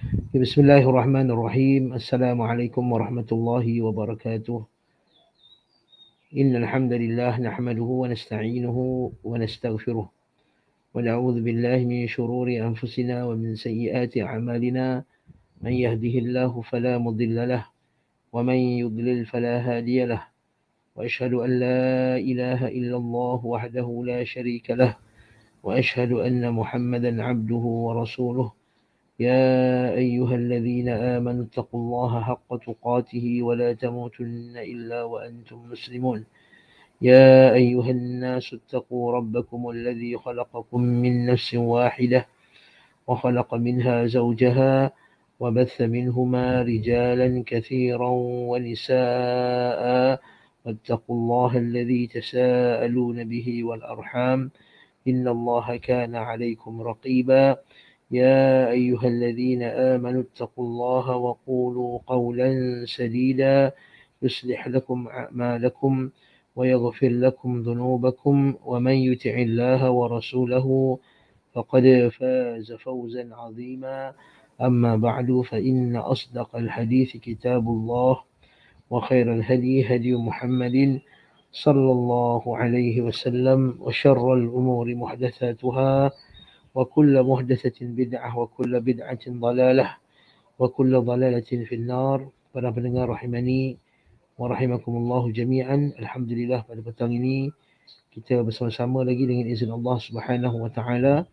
بسم الله الرحمن الرحيم. السلام عليكم ورحمة الله وبركاته. إن الحمد لله نحمده ونستعينه ونستغفره ونعوذ بالله من شرور أنفسنا ومن سيئات أعمالنا. من يهده الله فلا مضل له ومن يضلل فلا هادي له، وأشهد أن لا إله إلا الله وحده لا شريك له، وأشهد أن محمدا عبده ورسوله. يا أيها الذين آمنوا اتقوا الله حق تقاته ولا تموتن إلا وأنتم مسلمون. يا أيها الناس اتقوا ربكم الذي خلقكم من نفس واحدة وخلق منها زوجها وبث منهما رجالا كثيرا ونساء، واتقوا الله الذي تساءلون به والأرحام إن الله كان عليكم رقيبا. يا أيها الذين آمنوا اتقوا الله وقولوا قولا سديدا يصلح لكم أعمالكم ويغفر لكم ذنوبكم، ومن يطع الله ورسوله فقد فاز فوزا عظيما. أما بعد، فإن أصدق الحديث كتاب الله، وخير الهدي هدي محمد صلى الله عليه وسلم، وشر الأمور محدثاتها، وكل محدثة بدعة وكل بدعة ضلالة وكل ضلالة في النار. Para pendengar rahimani wa rahimakumullah jami'an. Alhamdulillah, pada petang ini kita bersama-sama lagi dengan izin Allah Subhanahu wa taala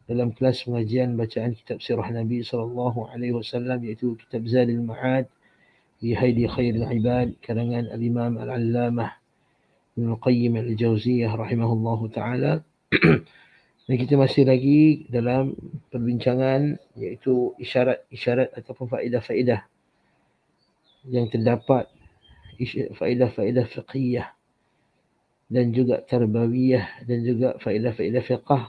dalam kelas pengajian bacaan kitab sirah Nabi sallallahu alaihi wasallam, iaitu kitab Zadul Ma'ad fi Hadi Khairil Ibad karangan Al-Imam Al-Allamah Ibnu Qayyim Al-Jauziyah rahimahullahu taala. Dan kita masih lagi dalam perbincangan iaitu isyarat-isyarat ataupun faedah-faedah yang terdapat, faedah-faedah fiqhiyah dan juga tarbawiyah dan juga faedah-faedah fiqh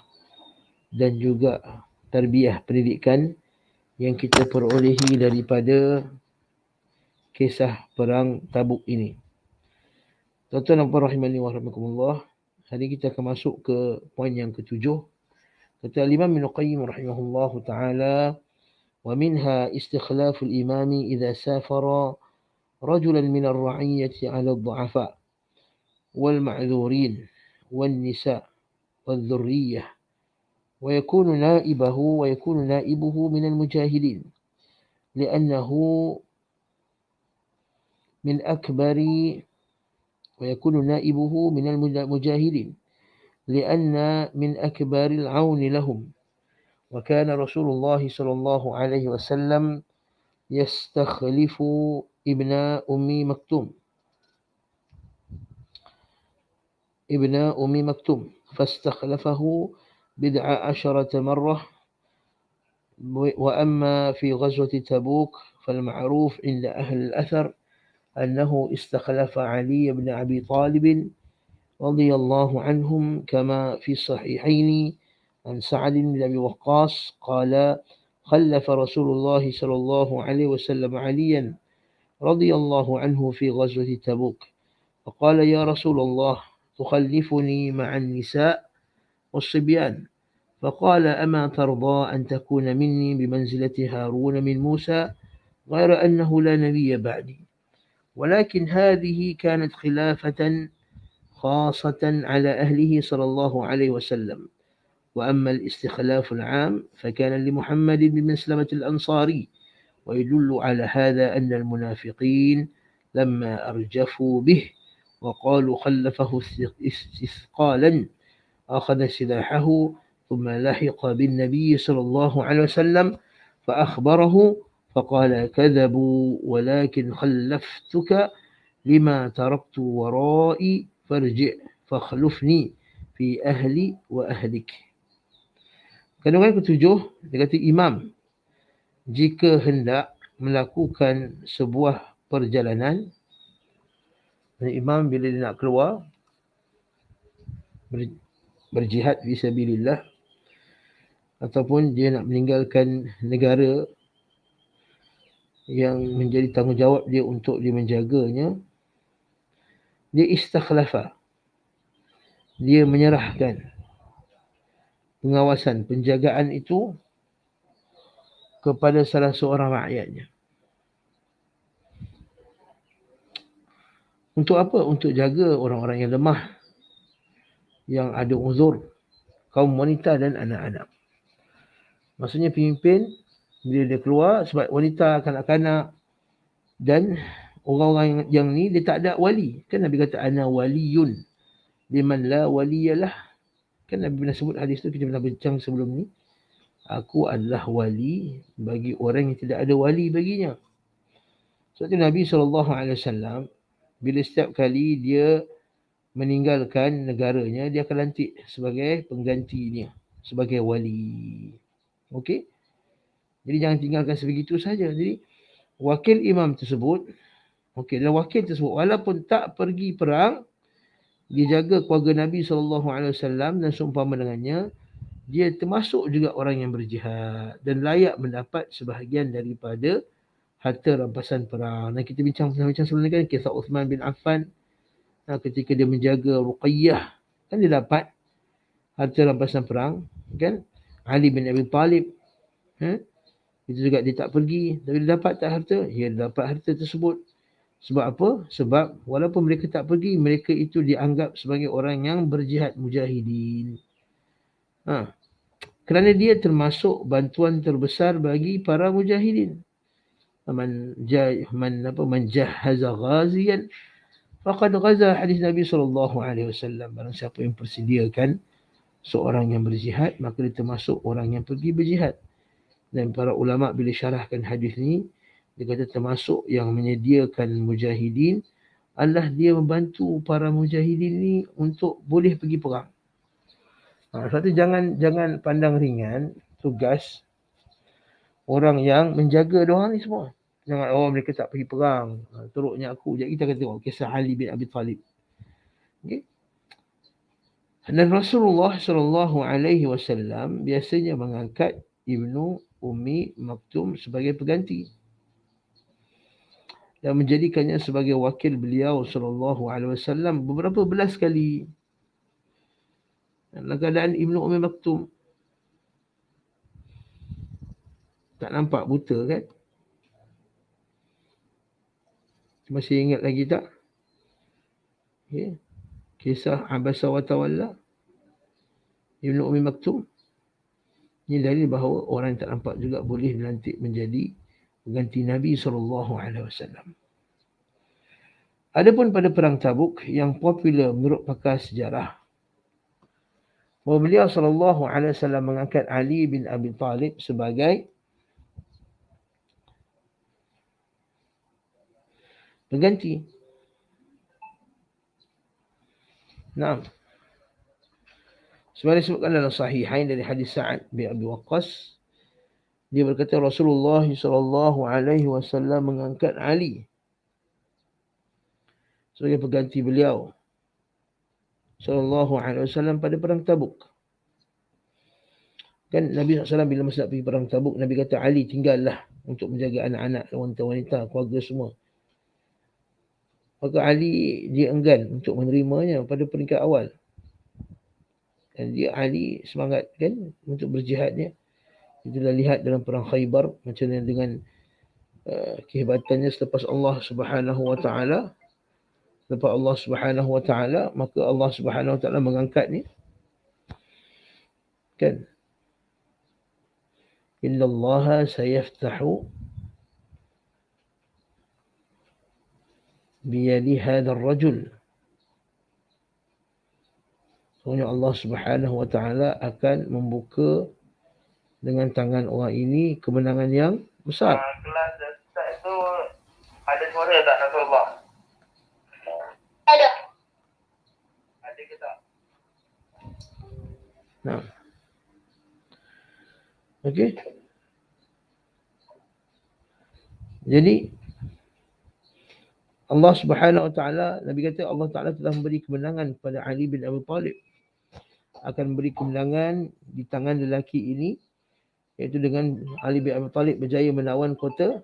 dan juga tarbiyah pendidikan yang kita perolehi daripada kisah perang Tabuk ini. Tuan-tuan dan puan rahimani wa rahimakumullah, hari kita akan masuk ke poin yang ketujuh. Kata Imam Ibnu Qayyim rahimahullah taala, wa minha istikhlaf al-imam idza safara rajulan min ar-ra'iyyati 'ala ad-du'afa wal ma'dhurin wan nisa' wal dhurriyyah wa yakunu na'ibuhu min al-mujahidin li'annahu min akbari ويكون نائبه من المجاهدين لأن من أكبر العون لهم. وكان رسول الله صلى الله عليه وسلم يستخلف ابن أم مكتوم فاستخلفه 11 مرة. وأما في غزوة تبوك فالمعروف عند أهل الأثر أنه استخلف علي بن أبي طالب رضي الله عنهم، كما في الصحيحين عن سعد بن أبي وقاص قال: خلف رسول الله صلى الله عليه وسلم عليا رضي الله عنه في غزوة تبوك، فقال: يا رسول الله تخلفني مع النساء والصبيان؟ فقال: أما ترضى أن تكون مني بمنزلة هارون من موسى، غير أنه لا نبي بعدي، ولكن هذه كانت خلافة خاصة على أهله صلى الله عليه وسلم. وأما الاستخلاف العام فكان لمحمد بن مسلمة الأنصاري، ويدل على هذا أن المنافقين لما أرجفوا به وقالوا خلفه استثقالا أخذ سلاحه ثم لحق بالنبي صلى الله عليه وسلم فأخبره فقال: كذبوا ولكن خلفتك لما تركت ورائي farji' fakhlufni fi ahli wa ahlik. Kandungan ketujuh, dia kata imam jika hendak melakukan sebuah perjalanan, imam bila dia nak keluar berjihad fisabilillah ataupun dia nak meninggalkan negara yang menjadi tanggungjawab dia untuk dia menjaganya, dia istakhlafa, dia menyerahkan pengawasan, penjagaan itu kepada salah seorang rakyatnya. Untuk apa? Untuk jaga orang-orang yang lemah, yang ada uzur, kaum wanita dan anak-anak. Maksudnya pemimpin, bila dia keluar, sebab wanita, kanak-kanak dan orang-orang yang ni, dia tak ada wali. Kan Nabi kata, ana waliyun liman la waliyalah. Kan Nabi pernah sebut hadis tu, kita pernah bincang sebelum ni. Aku adalah wali bagi orang yang tidak ada wali baginya. Sebab tu Nabi SAW, bila setiap kali dia meninggalkan negaranya, dia akan lantik sebagai penggantinya, sebagai wali. Okey? Jadi jangan tinggalkan sebegitu saja. Jadi wakil imam tersebut, okey, dan wakil tersebut walaupun tak pergi perang, dia jaga keluarga Nabi SAW dan seumpama dengannya, dia termasuk juga orang yang berjihad dan layak mendapat sebahagian daripada harta rampasan perang. Dan kita bincang sebelum ni kan, kisah Uthman bin Affan, ketika dia menjaga Ruqayyah, kan dia dapat harta rampasan perang, kan? Ali bin Abi Talib, itu juga dia tak pergi, tapi dia dapat tak harta? Ya, dia dapat harta tersebut. Sebab apa? Sebab walaupun mereka tak pergi, mereka itu dianggap sebagai orang yang berjihad, mujahidin. Kerana dia termasuk bantuan terbesar bagi para mujahidin. Man jahaza ghaziyan faqad ghaza, hadis Nabi SAW. Barang siapa yang persediakan seorang yang berjihad, maka dia termasuk orang yang pergi berjihad. Dan para ulama bila syarahkan hadis ni, dia kata termasuk yang menyediakan mujahidin adalah dia membantu para mujahidin ni untuk boleh pergi perang. Sebab tu jangan pandang ringan tugas orang yang menjaga diorang ni semua. Jangan, mereka tak pergi perang, teruknya aku. Jadi kita akan tengok kisah Ali bin Abi Talib. Okay? Dan Rasulullah SAW biasanya mengangkat Ibnu Ummi Maktum sebagai pengganti dan menjadikannya sebagai wakil beliau SAW beberapa belas kali. Dalam keadaan Ibnu Ummi Maktum tak nampak, buta kan? Masih ingat lagi tak? Okay. Kisah Abasa wa Tawalla Ibnu Ummi Maktum. Ini dalil bahawa orang yang tak nampak juga boleh dilantik menjadi pengganti Nabi SAW. Adapun pada perang Tabuk, yang popular menurut pakar sejarah, bahawa beliau SAW mengangkat Ali bin Abi Talib sebagai pengganti. Nah, sebagaimana disebutkan dalam Sahihain dari hadis Sa'ad bin Abi Waqqas, dia berkata Rasulullah SAW mengangkat Ali sebagai pengganti beliau SAW pada perang Tabuk. Kan Nabi SAW bila masa nak pergi perang Tabuk, Nabi kata Ali tinggallah untuk menjaga anak-anak, wanita-wanita, keluarga semua. Maka Ali dia enggan untuk menerimanya pada peringkat awal. Dan dia Ali semangat kan untuk berjihadnya. Kita dah lihat dalam perang Khaybar macam mana dengan kehebatannya selepas Allah Subhanahu Wa Taala. Lepas Allah Subhanahu Wa Taala, maka Allah Subhanahu Wa Taala mengangkatnya. Kan? Inna Allah sayaftahu biyadi hadzal rajul. Sebenarnya Allah Subhanahu Wa Taala akan membuka dengan tangan orang ini kemenangan yang besar. Kelas Ustaz tu ada suara tak Nasrullah? Ada. Ada ke tak? Nah. Okey. Jadi Allah Subhanahu Wa Taala, Nabi kata Allah Taala telah memberi kemenangan kepada Ali bin Abi Talib. Akan memberi kemenangan di tangan lelaki ini, iaitu dengan Ali bin Abi Talib berjaya menawan kota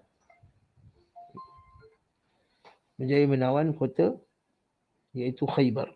iaitu Khaybar.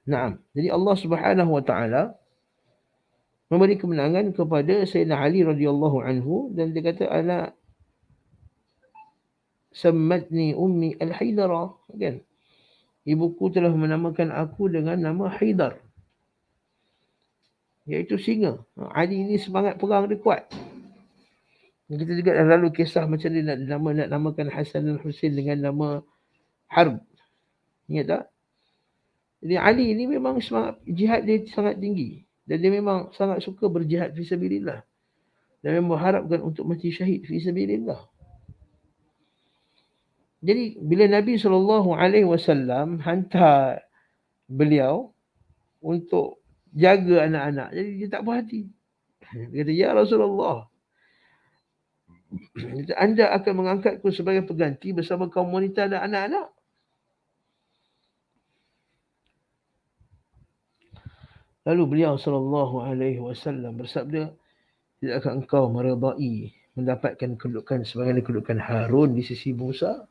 Naam. Jadi Allah Subhanahu wa taala memberi kemenangan kepada Sayyidina Ali radhiyallahu anhu dan dia kata ana sammatni ummi al-Haidara, kan? Ibuku telah menamakan aku dengan nama Haidar, iaitu singa. Ali ni semangat perang dia kuat. Kita juga dah lalu kisah macam dia nak namakan Hasan dan Husain dengan nama Harb. Ingat tak? Jadi Ali ni memang semangat jihad dia sangat tinggi dan dia memang sangat suka berjihad fi sabilillah dan memang mengharapkan untuk mati syahid fi sabilillah. Jadi bila Nabi SAW hantar beliau untuk jaga anak-anak, jadi dia tak puas hati. Dia kata, ya Rasulullah, anda akan mengangkatku sebagai pengganti bersama kaum wanita dan anak-anak. Lalu beliau SAW bersabda, tidakkah engkau meredai mendapatkan kedudukan sebagaimana kedudukan Harun di sisi Musa?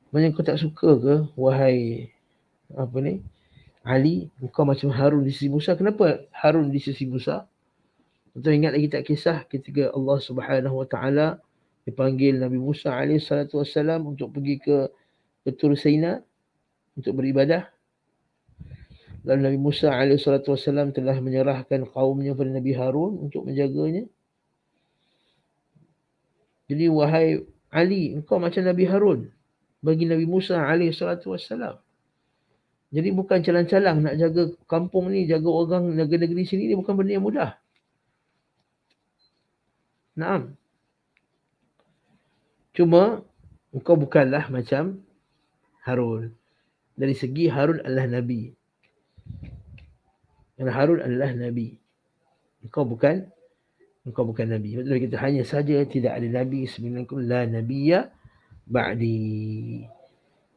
Macam kau tak suka ke, wahai Ali, engkau macam Harun di sisi Musa? Kenapa Harun di sisi Musa? Kita ingat lagi tak kisah ketika Allah Subhanahu wa taala dipanggil Nabi Musa AS untuk pergi ke Tur Saina untuk beribadah. Lalu Nabi Musa AS telah menyerahkan kaumnya kepada Nabi Harun untuk menjaganya. Jadi wahai Ali, engkau macam Nabi Harun bagi Nabi Musa AS. Jadi bukan calang-calang nak jaga kampung ni, jaga orang negeri sini ni bukan benda yang mudah. Naam. Cuma engkau bukanlah macam Harun. Dari segi Harun adalah Nabi. Dan Harun adalah Nabi. Engkau bukan Nabi. Betul kita hanya saja tidak ada Nabi sebenarnya la nabiyya ba'di.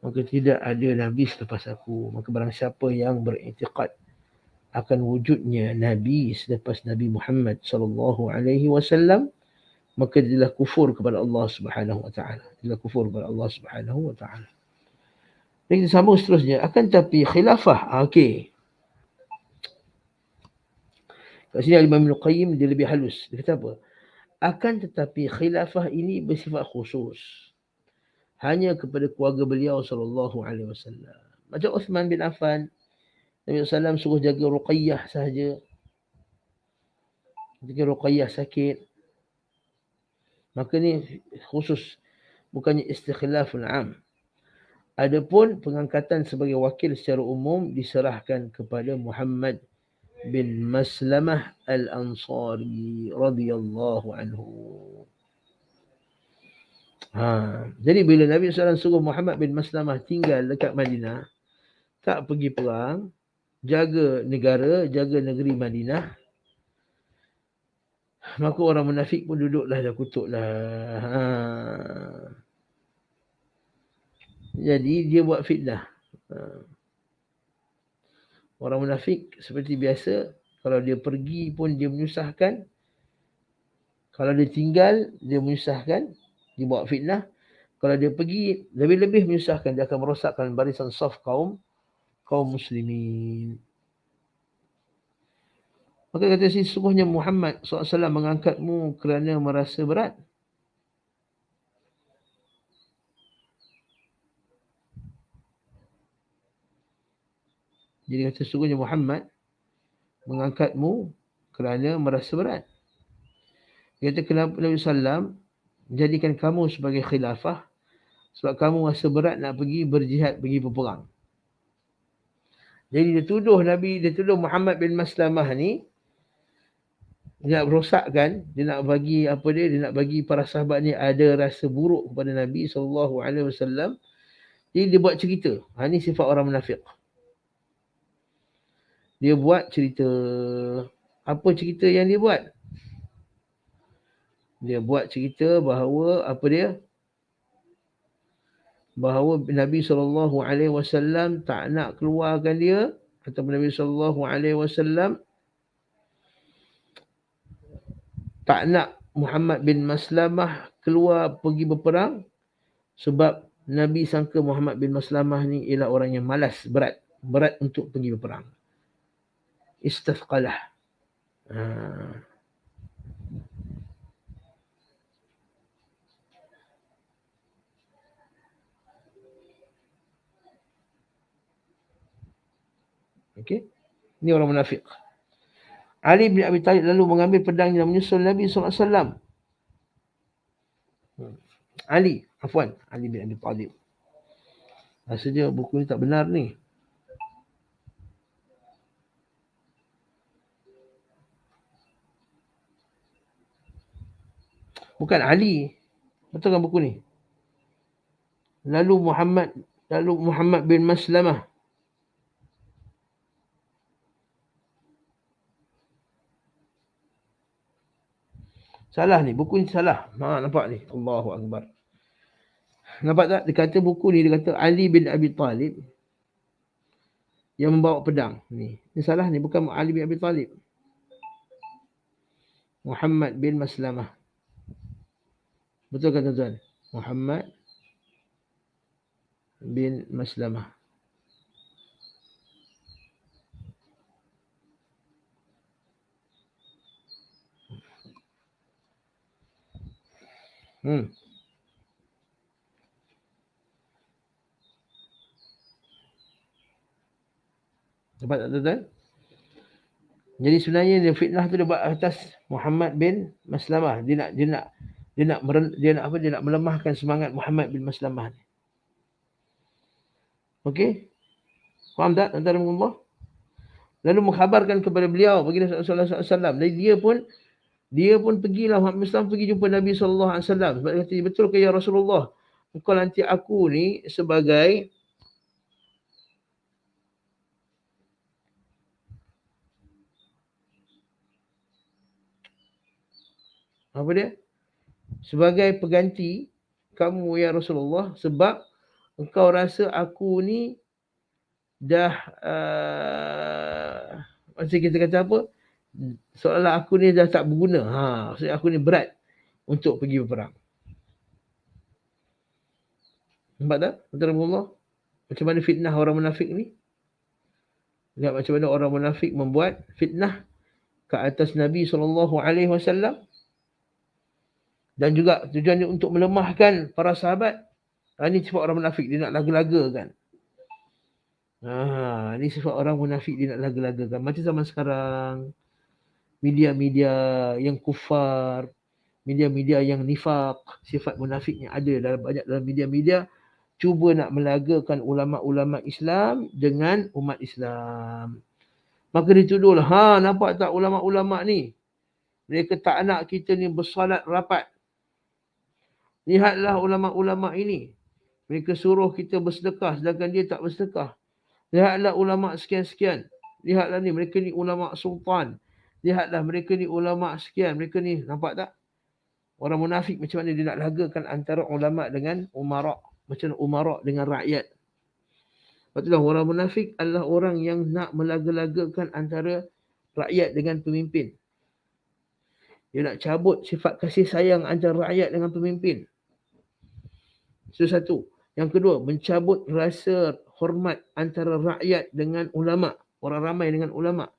Maka tidak ada Nabi selepas aku. Maka barang siapa yang beriktikad akan wujudnya Nabi selepas Nabi Muhammad SAW, maka dia telah kufur kepada Allah Subhanahu wa taala. Dia kufur kepada Allah Subhanahu wa taala. Dan kita sambung seterusnya. Akan tapi khilafah. Okey. Kat sini Imam Ibn Qayyim dia lebih halus. Dia kata apa? Akan tetapi khilafah ini bersifat khusus. Hanya kepada keluarga beliau sallallahu alaihi wasallam. Macam Uthman bin Affan, Nabi SAW suruh jaga Ruqayyah sahaja. Ketika Ruqayyah sakit, maka ni khusus, bukannya istikhlafun am. Adapun pengangkatan sebagai wakil secara umum diserahkan kepada Muhammad bin Maslamah al-Ansari radhiyallahu anhu. Jadi bila Nabi SAW suruh Muhammad bin Maslamah tinggal dekat Madinah, tak pergi perang, jaga negara, jaga negeri Madinah, maka orang munafik pun duduklah dah kutuklah. Jadi dia buat fitnah. Orang munafik seperti biasa, kalau dia pergi pun dia menyusahkan. Kalau dia tinggal, dia menyusahkan. Dia buat fitnah. Kalau dia pergi, lebih-lebih menyusahkan. Dia akan merosakkan barisan saf kaum muslimin. Maka kata sesungguhnya Muhammad SAW mengangkatmu kerana merasa berat. Jadi kata sesungguhnya Muhammad mengangkatmu kerana merasa berat. Dia kata kenapa Nabi SAW jadikan kamu sebagai khilafah? Sebab kamu rasa berat nak pergi berjihad, pergi berperang. Jadi dia tuduh Muhammad bin Maslamah ni, dia nak merosakkan, dia nak bagi dia nak bagi para sahabat ni ada rasa buruk kepada Nabi SAW. Jadi dia buat cerita. Ini sifat orang munafik. Dia buat cerita. Apa cerita yang dia buat? Dia buat cerita bahawa bahawa Nabi SAW tak nak keluarkan dia, atau Nabi SAW tak nak Muhammad bin Maslamah keluar pergi berperang sebab Nabi sangka Muhammad bin Maslamah ni ialah orang yang malas, berat untuk pergi berperang. Istafqalah. Okey. Ini orang munafik. Ali bin Abi Talib lalu mengambil pedangnya dan menyusul Nabi SAW. Ali bin Abi Talib. Rasanya buku ni tak benar ni. Bukan Ali. Betul kan buku ni? Lalu Muhammad bin Maslamah. Salah ni, buku ni salah. Nampak ni. Allahu Akbar. Nampak tak? Dia kata buku ni, dia kata Ali bin Abi Talib yang membawa pedang. Ni salah ni, bukan Ali bin Abi Talib. Muhammad bin Maslamah. Betul kan tuan-tuan? Muhammad bin Maslamah. Nampak tak tuan-tuan? Jadi sebenarnya dia fitnah tu dia buat atas Muhammad bin Maslamah. Dia nak melemahkan semangat Muhammad bin Maslamah ni. Okey? Faham tak tuan-tuan Allah? Lalu mengkhabarkan kepada beliau bagi Rasulullah SAW. Dan dia pun pergilah, Muhammad SAW pergi jumpa Nabi SAW. Sebab dia kata, betul ke ya Rasulullah? Engkau nanti aku ni sebagai apa dia? Sebagai pengganti kamu ya Rasulullah, sebab engkau rasa aku ni dah macam kita kata apa? Seolah aku ni dah tak berguna. Maksudnya aku ni berat untuk pergi berperang. Nampak tak? Alhamdulillah. Macam mana fitnah orang munafik ni? Lihat macam mana orang munafik membuat fitnah ke atas Nabi SAW. Dan juga tujuannya untuk melemahkan para sahabat. Ini sifat orang munafik. Dia nak laga-lagakan. Ini sifat orang munafik. Dia nak laga-lagakan. Macam zaman sekarang. Media-media yang kufar. Media-media yang nifak. Sifat munafiknya ada banyak dalam media-media. Cuba nak melagakan ulama-ulama Islam dengan umat Islam. Maka dituduhlah. Nampak tak ulama-ulama ni? Mereka tak nak kita ni bersolat rapat. Lihatlah ulama-ulama ini. Mereka suruh kita bersedekah sedangkan dia tak bersedekah. Lihatlah ulama sekian-sekian. Lihatlah ni, mereka ni ulama sultan. Lihatlah mereka ni ulama sekian. Mereka ni, nampak tak? Orang munafik macam mana dia nak lagakan antara ulama dengan umara. Macam umara dengan rakyat. Sebab itulah orang munafik adalah orang yang nak melaga-lagakan antara rakyat dengan pemimpin. Dia nak cabut sifat kasih sayang antara rakyat dengan pemimpin. Itu satu. Yang kedua, mencabut rasa hormat antara rakyat dengan ulama. Orang ramai dengan ulama.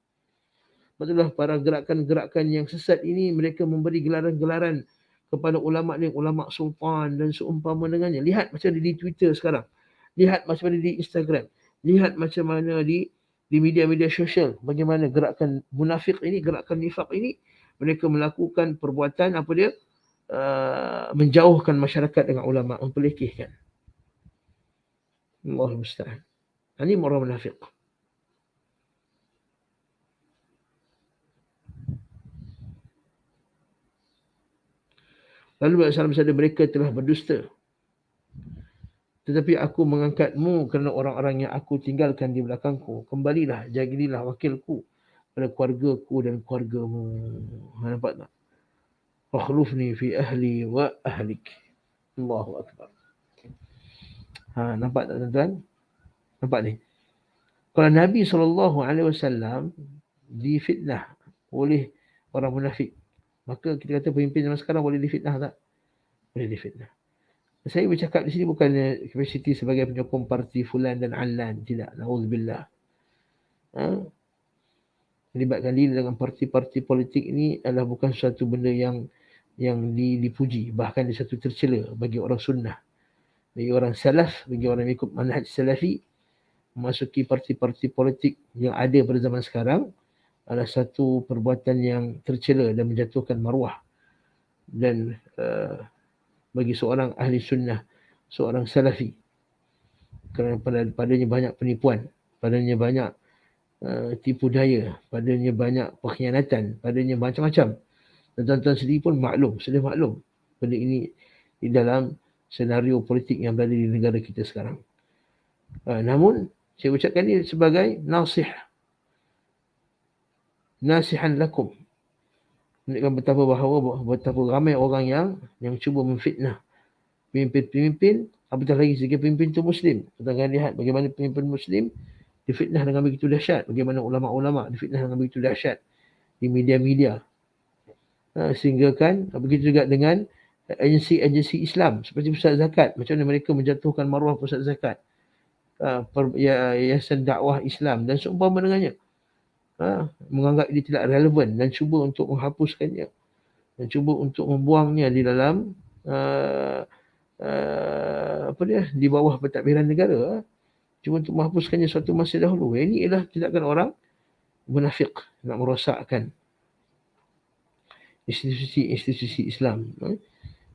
Itulah para gerakan-gerakan yang sesat ini, mereka memberi gelaran-gelaran kepada ulama ni, ulama sultan dan seumpama dengannya. Lihat macam di Twitter sekarang. Lihat macam mana di Instagram. Lihat macam mana di media-media sosial. Bagaimana gerakan munafik ini, gerakan nifak ini, mereka melakukan perbuatan apa dia? Menjauhkan masyarakat dengan ulama, memperlekehkan. Allahu musta'an. Ini orang munafik. Lalu Rasulullah bersabda, mereka telah berdusta. Tetapi aku mengangkatmu kerana orang-orang yang aku tinggalkan di belakangku. Kembalilah, jadilah wakilku pada keluargaku dan keluargamu. Nampak tak? Fakhlufni fi ahli wa ahlik. Allahu Akbar. Nampak tak tuan-tuan? Nampak ni. Kalau Nabi SAW difitnah oleh orang munafik, maka kita kata pemimpin zaman sekarang boleh difitnah tak? Boleh difitnah. Saya bercakap di sini bukan kapasiti sebagai penyokong parti fulan dan alan, tidak. Na'udzubillah. Melibatkan diri dengan parti-parti politik ini adalah bukan suatu benda yang dipuji, bahkan dia satu tercela bagi orang sunnah, bagi orang salaf, bagi orang yang ikut manhaj salafi. Memasuki parti-parti politik yang ada pada zaman sekarang adalah satu perbuatan yang tercela dan menjatuhkan maruah. Dan bagi seorang ahli sunnah, seorang salafi, kerana padanya banyak penipuan, padanya banyak tipu daya, padanya banyak pengkhianatan, padanya macam-macam. Dan tuan-tuan sendiri pun sudah maklum benda ini di dalam senario politik yang berada di negara kita sekarang. Namun saya ucapkan ini sebagai nasihan lakum, menunjukkan betapa ramai orang yang cuba memfitnah pemimpin-pemimpin, apatah lagi jika pemimpin itu Muslim. Kita akan lihat bagaimana pemimpin Muslim difitnah dengan begitu dahsyat, bagaimana ulama-ulama difitnah dengan begitu dahsyat di media-media. Sehingga kan begitu juga dengan agensi-agensi Islam seperti Pusat Zakat, macam mana mereka menjatuhkan maruah Pusat Zakat, Yayasan Dakwah Islam dan seumpama dengannya. Menganggap dia tidak relevan dan cuba untuk menghapuskannya dan cuba untuk membuangnya di dalam di bawah pentadbiran negara, cuba untuk menghapuskannya suatu masa dahulu. Ini ialah tindakan orang munafik nak merosakkan institusi Islam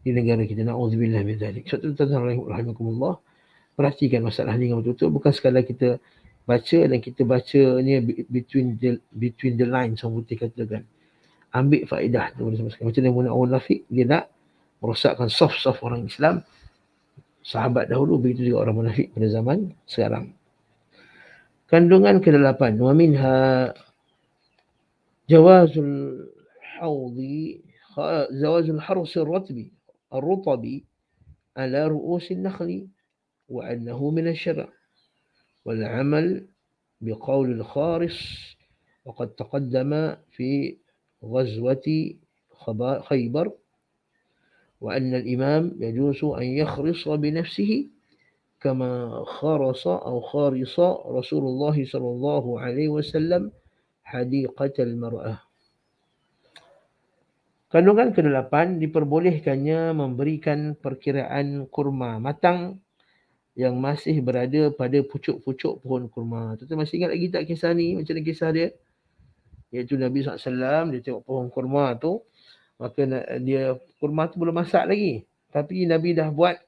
di negara kita. Na'udzubillah min dzalik. Suatu tuan-tuan rahimakumullah, perhatikan masalah ni dengan betul-betul, bukan sekadar kita baca dan kita bacanya between the lines, orang putih katakan. Ambil faedah tu macam mana orang munafik dia nak merosakkan soft orang Islam sahabat dahulu, begitu juga orang munafik pada zaman sekarang. Kandungan ke-8, wa minha jawazul harus ar-rutabi ala ru'us an-nakhli wa annahu min asy-syarr wal 'amal biqaul al-kharis wa qad taqaddama fi ghazwati Khaybar wa anna al-imam yajuzu an yakhrisa bi nafsihi kama kharasa aw kharisa Rasulullah sallallahu alaihi wasallam hadiqatal mar'ah. Kandungan ke-8, diperbolehkannya memberikan perkiraan kurma matang yang masih berada pada pucuk-pucuk pohon kurma. Tuan-tuan masih ingat lagi tak kisah ni? Macam mana kisah dia? Iaitu Nabi SAW, dia tengok pohon kurma tu, maka kurma tu belum masak lagi. Tapi Nabi dah buat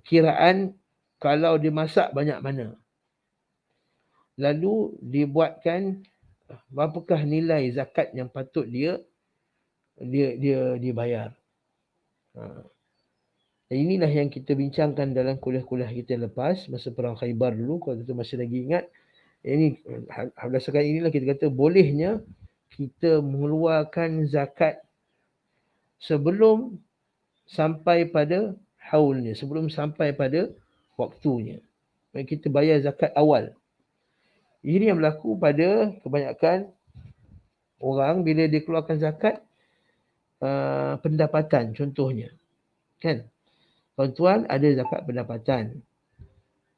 kiraan kalau dia masak banyak mana. Lalu dibuatkan berapakah nilai zakat yang patut dia bayar. Dan inilah yang kita bincangkan dalam kuliah-kuliah kita lepas masa perang Khaybar dulu, kalau kita masih lagi ingat. Ini berdasarkan inilah kita kata bolehnya kita mengeluarkan zakat sebelum sampai pada haulnya, sebelum sampai pada waktunya. Kita bayar zakat awal. Ini yang berlaku pada kebanyakan orang bila dia keluarkan zakat pendapatan contohnya. Kan? Tuan-tuan ada zakat pendapatan.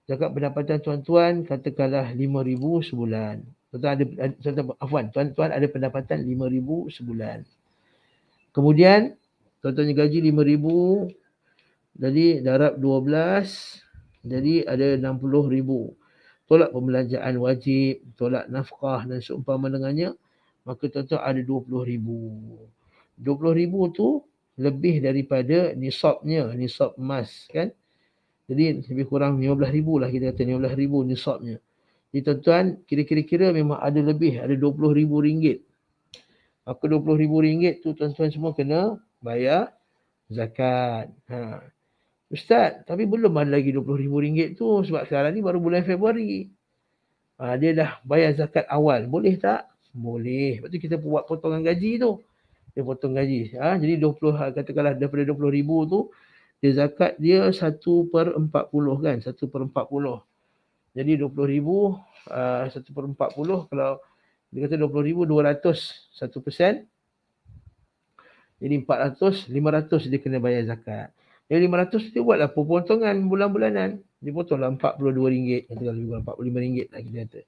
Zakat pendapatan tuan-tuan katakanlah 5,000 sebulan. Tuan-tuan ada pendapatan 5,000 sebulan. Kemudian tuan-tuan gaji 5,000, jadi darab 12, jadi ada 60,000. Tolak pembelanjaan wajib, tolak nafkah dan seumpama dengannya, maka tuan-tuan ada 20,000. 20,000 tu lebih daripada nisabnya, nisab emas kan. Jadi lebih kurang 15,000 lah, kita kata 15,000 nisabnya. Jadi tuan-tuan kira-kira memang ada lebih, ada 20,000 ringgit. Maka 20,000 ringgit tu tuan-tuan semua kena bayar zakat. Ustaz, tapi belum ada lagi 20,000 ringgit tu sebab sekarang ni baru bulan Februari. Dia dah bayar zakat awal. Boleh tak? Boleh. Lepas tu kita buat potongan gaji tu. Dia potong gaji. Jadi 20, katakanlah daripada 20,000 tu, dia zakat dia 1/40 kan. 1/40. Jadi 20,000, 1/40, kalau dia kata 20,000, 200, 1%. Jadi 400, 500 dia kena bayar zakat. Yang 500 dia buatlah pemotongan bulan-bulanan. Dia potonglah RM42. Katakan lebih kurang RM45 lah kita kata.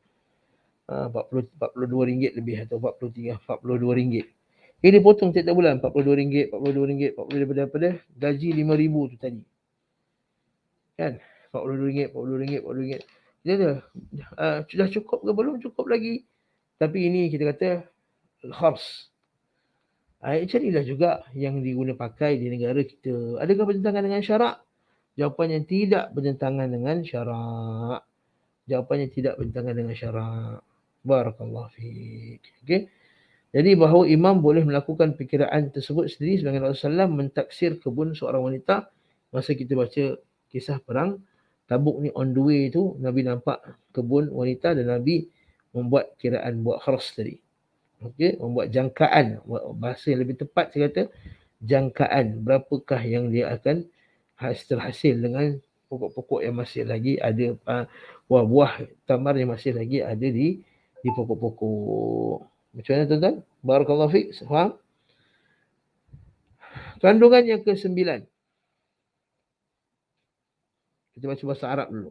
42 ringgit lebih atau 43, RM42. Dia potong tiap-tiap bulan RM42, RM42, RM42 daripada gaji RM5,000 tu tadi. Kan? RM42, RM42, RM42. Dia ada. Sudah cukup ke belum? Cukup lagi. Tapi ini kita kata khars. Carilah juga yang diguna pakai di negara kita. Adakah bertentangan dengan syarak? Jawapannya tidak bertentangan dengan syarak. Jawapannya tidak bertentangan dengan syarak. Barakallahu fiik. Okey. Jadi bahawa imam boleh melakukan perkiraan tersebut sendiri sebagaimana Rasulullah SAW mentaksir kebun seorang wanita. Masa kita baca kisah perang Tabuk ni on the way tu, Nabi nampak kebun wanita dan Nabi membuat kiraan, buat khars tadi. Okey, membuat jangkaan, bahasa yang lebih tepat saya kata jangkaan berapakah yang dia akan terhasil dengan pokok-pokok yang masih lagi ada, buah-buah tamar yang masih lagi ada di pokok-pokok. Macam mana tuan-tuan? Barakallahu fiik. Faham? Kandungan yang ke-9. Kita baca bahasa Arab dulu.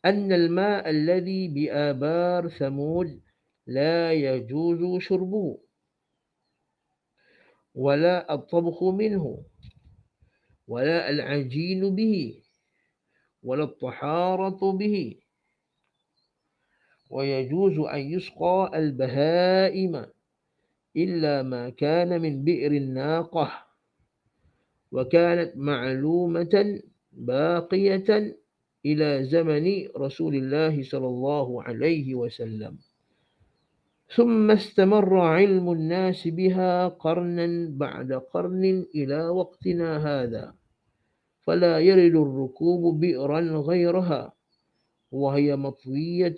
Annal ma' alladhi bi'abar Thamud la yajuzu syurbuhu wala at-tabkhu minhu wala al-'ajin bihi wala at-taharatu bihi wa yajuzu an yusqa al-baha'ima illa ma kana min bi'rin naqah wa kanat ma'lumatan baqiyatan ila zamani Rasulillah sallallahu alaihi wasallam. ثم استمر علم الناس بها قرنا بعد قرن إلى وقتنا هذا فلا يرد الركوب بئرا غيرها وهي مطوية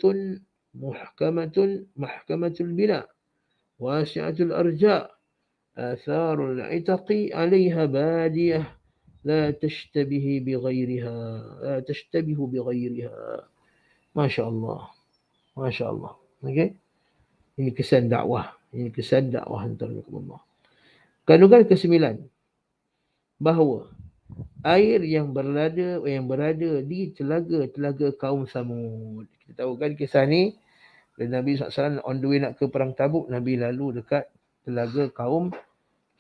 محكمة البناء واسعة الأرجاء آثار العتق عليها بادية لا تشتبه بغيرها ما شاء الله ما شاء الله. Okay? Ini kesan dakwah. Ini kesan dakwah antara Allah. Kandungan ke-9. Bahawa air yang berada di telaga-telaga kaum Samud. Kita tahu kan kisah ni. Nabi SAW on the way nak ke perang Tabuk. Nabi lalu dekat telaga kaum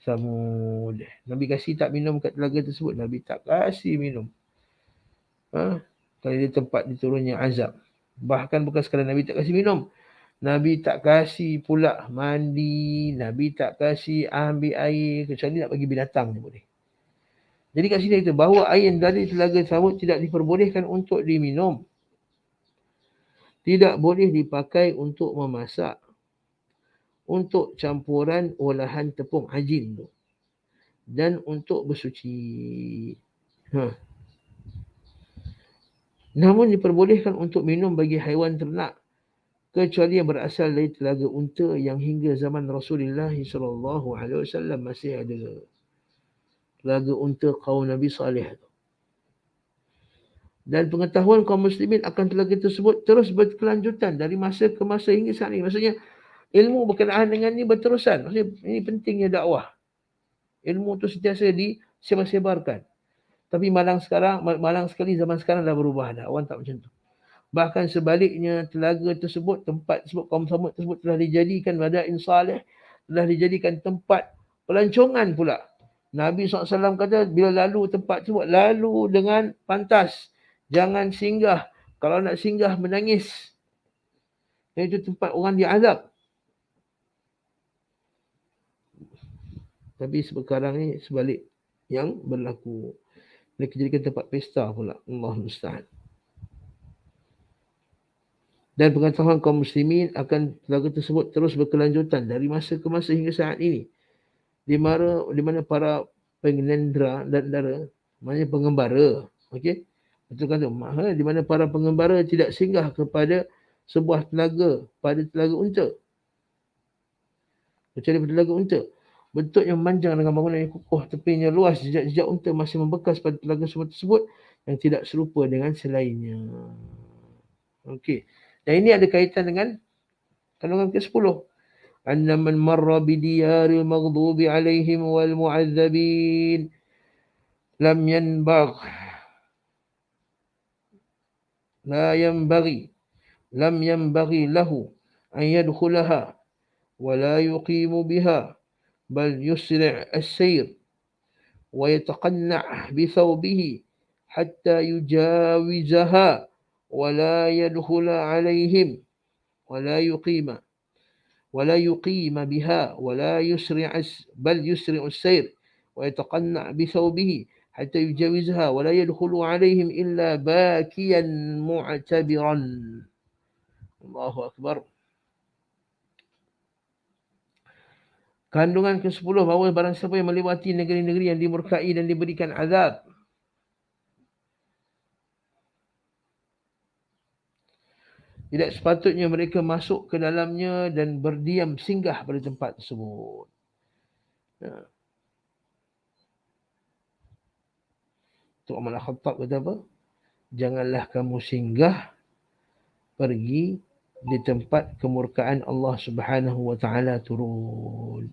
Samud. Nabi kasih tak minum kat telaga tersebut? Nabi tak kasih minum. Kalau dia tempat diturunnya azab. Bahkan bukan sekadar Nabi tak kasih minum. Nabi tak kasih pula mandi, Nabi tak kasih ambil air, kecuali nak bagi binatang je boleh. Jadi kat sini kita bahawa air dari telaga Samud tidak diperbolehkan untuk diminum. Tidak boleh dipakai untuk memasak. Untuk campuran olahan tepung ajin tu. Dan untuk bersuci. Namun diperbolehkan untuk minum bagi haiwan ternak. Kecuali yang berasal dari telaga unta yang hingga zaman Rasulullah SAW masih ada. Telaga unta kaum Nabi Saleh. Dan pengetahuan kaum muslimin akan telaga tersebut terus berkelanjutan dari masa ke masa hingga saat ini. Maksudnya ilmu berkenaan dengan ini berterusan. Maksudnya ini pentingnya dakwah. Ilmu tu sentiasa disebar-sebarkan. Tapi malang sekali zaman sekarang dah berubah dah. Orang tak macam tu. Bahkan sebaliknya telaga tersebut, tempat tersebut, kaum Samud tersebut telah dijadikan madain salih, telah dijadikan tempat pelancongan pula. Nabi SAW kata bila lalu tempat tersebut, lalu dengan pantas. Jangan singgah. Kalau nak singgah menangis. Itu tempat orang diazab. Tapi sekarang ni sebalik yang berlaku. Mereka jadikan tempat pesta pula. Allah musta'an. Dan pengetahuan kaum muslimin akan telaga tersebut terus berkelanjutan dari masa ke masa hingga saat ini. Di mana para pengendara dan maknanya pengembara, okey, betul kan tu? Di mana para pengembara tidak singgah kepada sebuah telaga pada telaga unta. Kecuali pada telaga unta. Bentuk yang memanjang dengan bangunan yang kukuh, tepinya luas, jejak-jejak unta masih membekas pada telaga tersebut yang tidak serupa dengan selainnya. Okey. Dan ini ada kaitan dengan kandungan ke-10. Anna man marra bidiyaril maghdubi alaihim wal mu'adzabin. lam yanbagh la yanbaghi lam yanbaghi lahu an yadkhulaha wa la yuqimu biha bal yusri' as-sayr wa yataqanna' bi thawbihi hatta yujawizaha wa la yadkhula 'alayhim wa la yuqima بها ولا يسرع بل يسرع السير ويتقنع بثوبه حتى يجاوزها ولا يدخل عليهم إلا باكيا معتبرا. الله أكبر. Kandungan ke-10 bahawa barang siapa yang melewati negeri-negeri yang dimurkai dan diberikan azab, tidak sepatutnya mereka masuk ke dalamnya dan berdiam singgah pada tempat tersebut. Tu Umar Al-Khattab kata apa? Janganlah kamu singgah pergi di tempat kemurkaan Allah Subhanahu wa taala turun.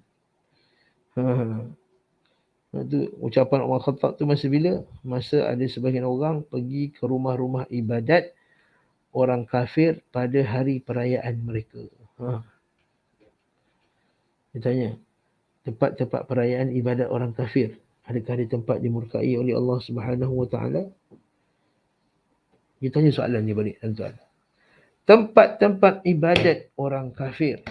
Itu ucapan Umar Khattab tu masa bila? Masa ada sebahagian orang pergi ke rumah-rumah ibadat orang kafir pada hari perayaan mereka. Dia tanya, tempat-tempat perayaan ibadat orang kafir, adakah ada tempat dimurkai oleh Allah Subhanahu wa taala? Dia tanya soalan ni balik, tuan-tuan. Tempat-tempat ibadat orang kafir,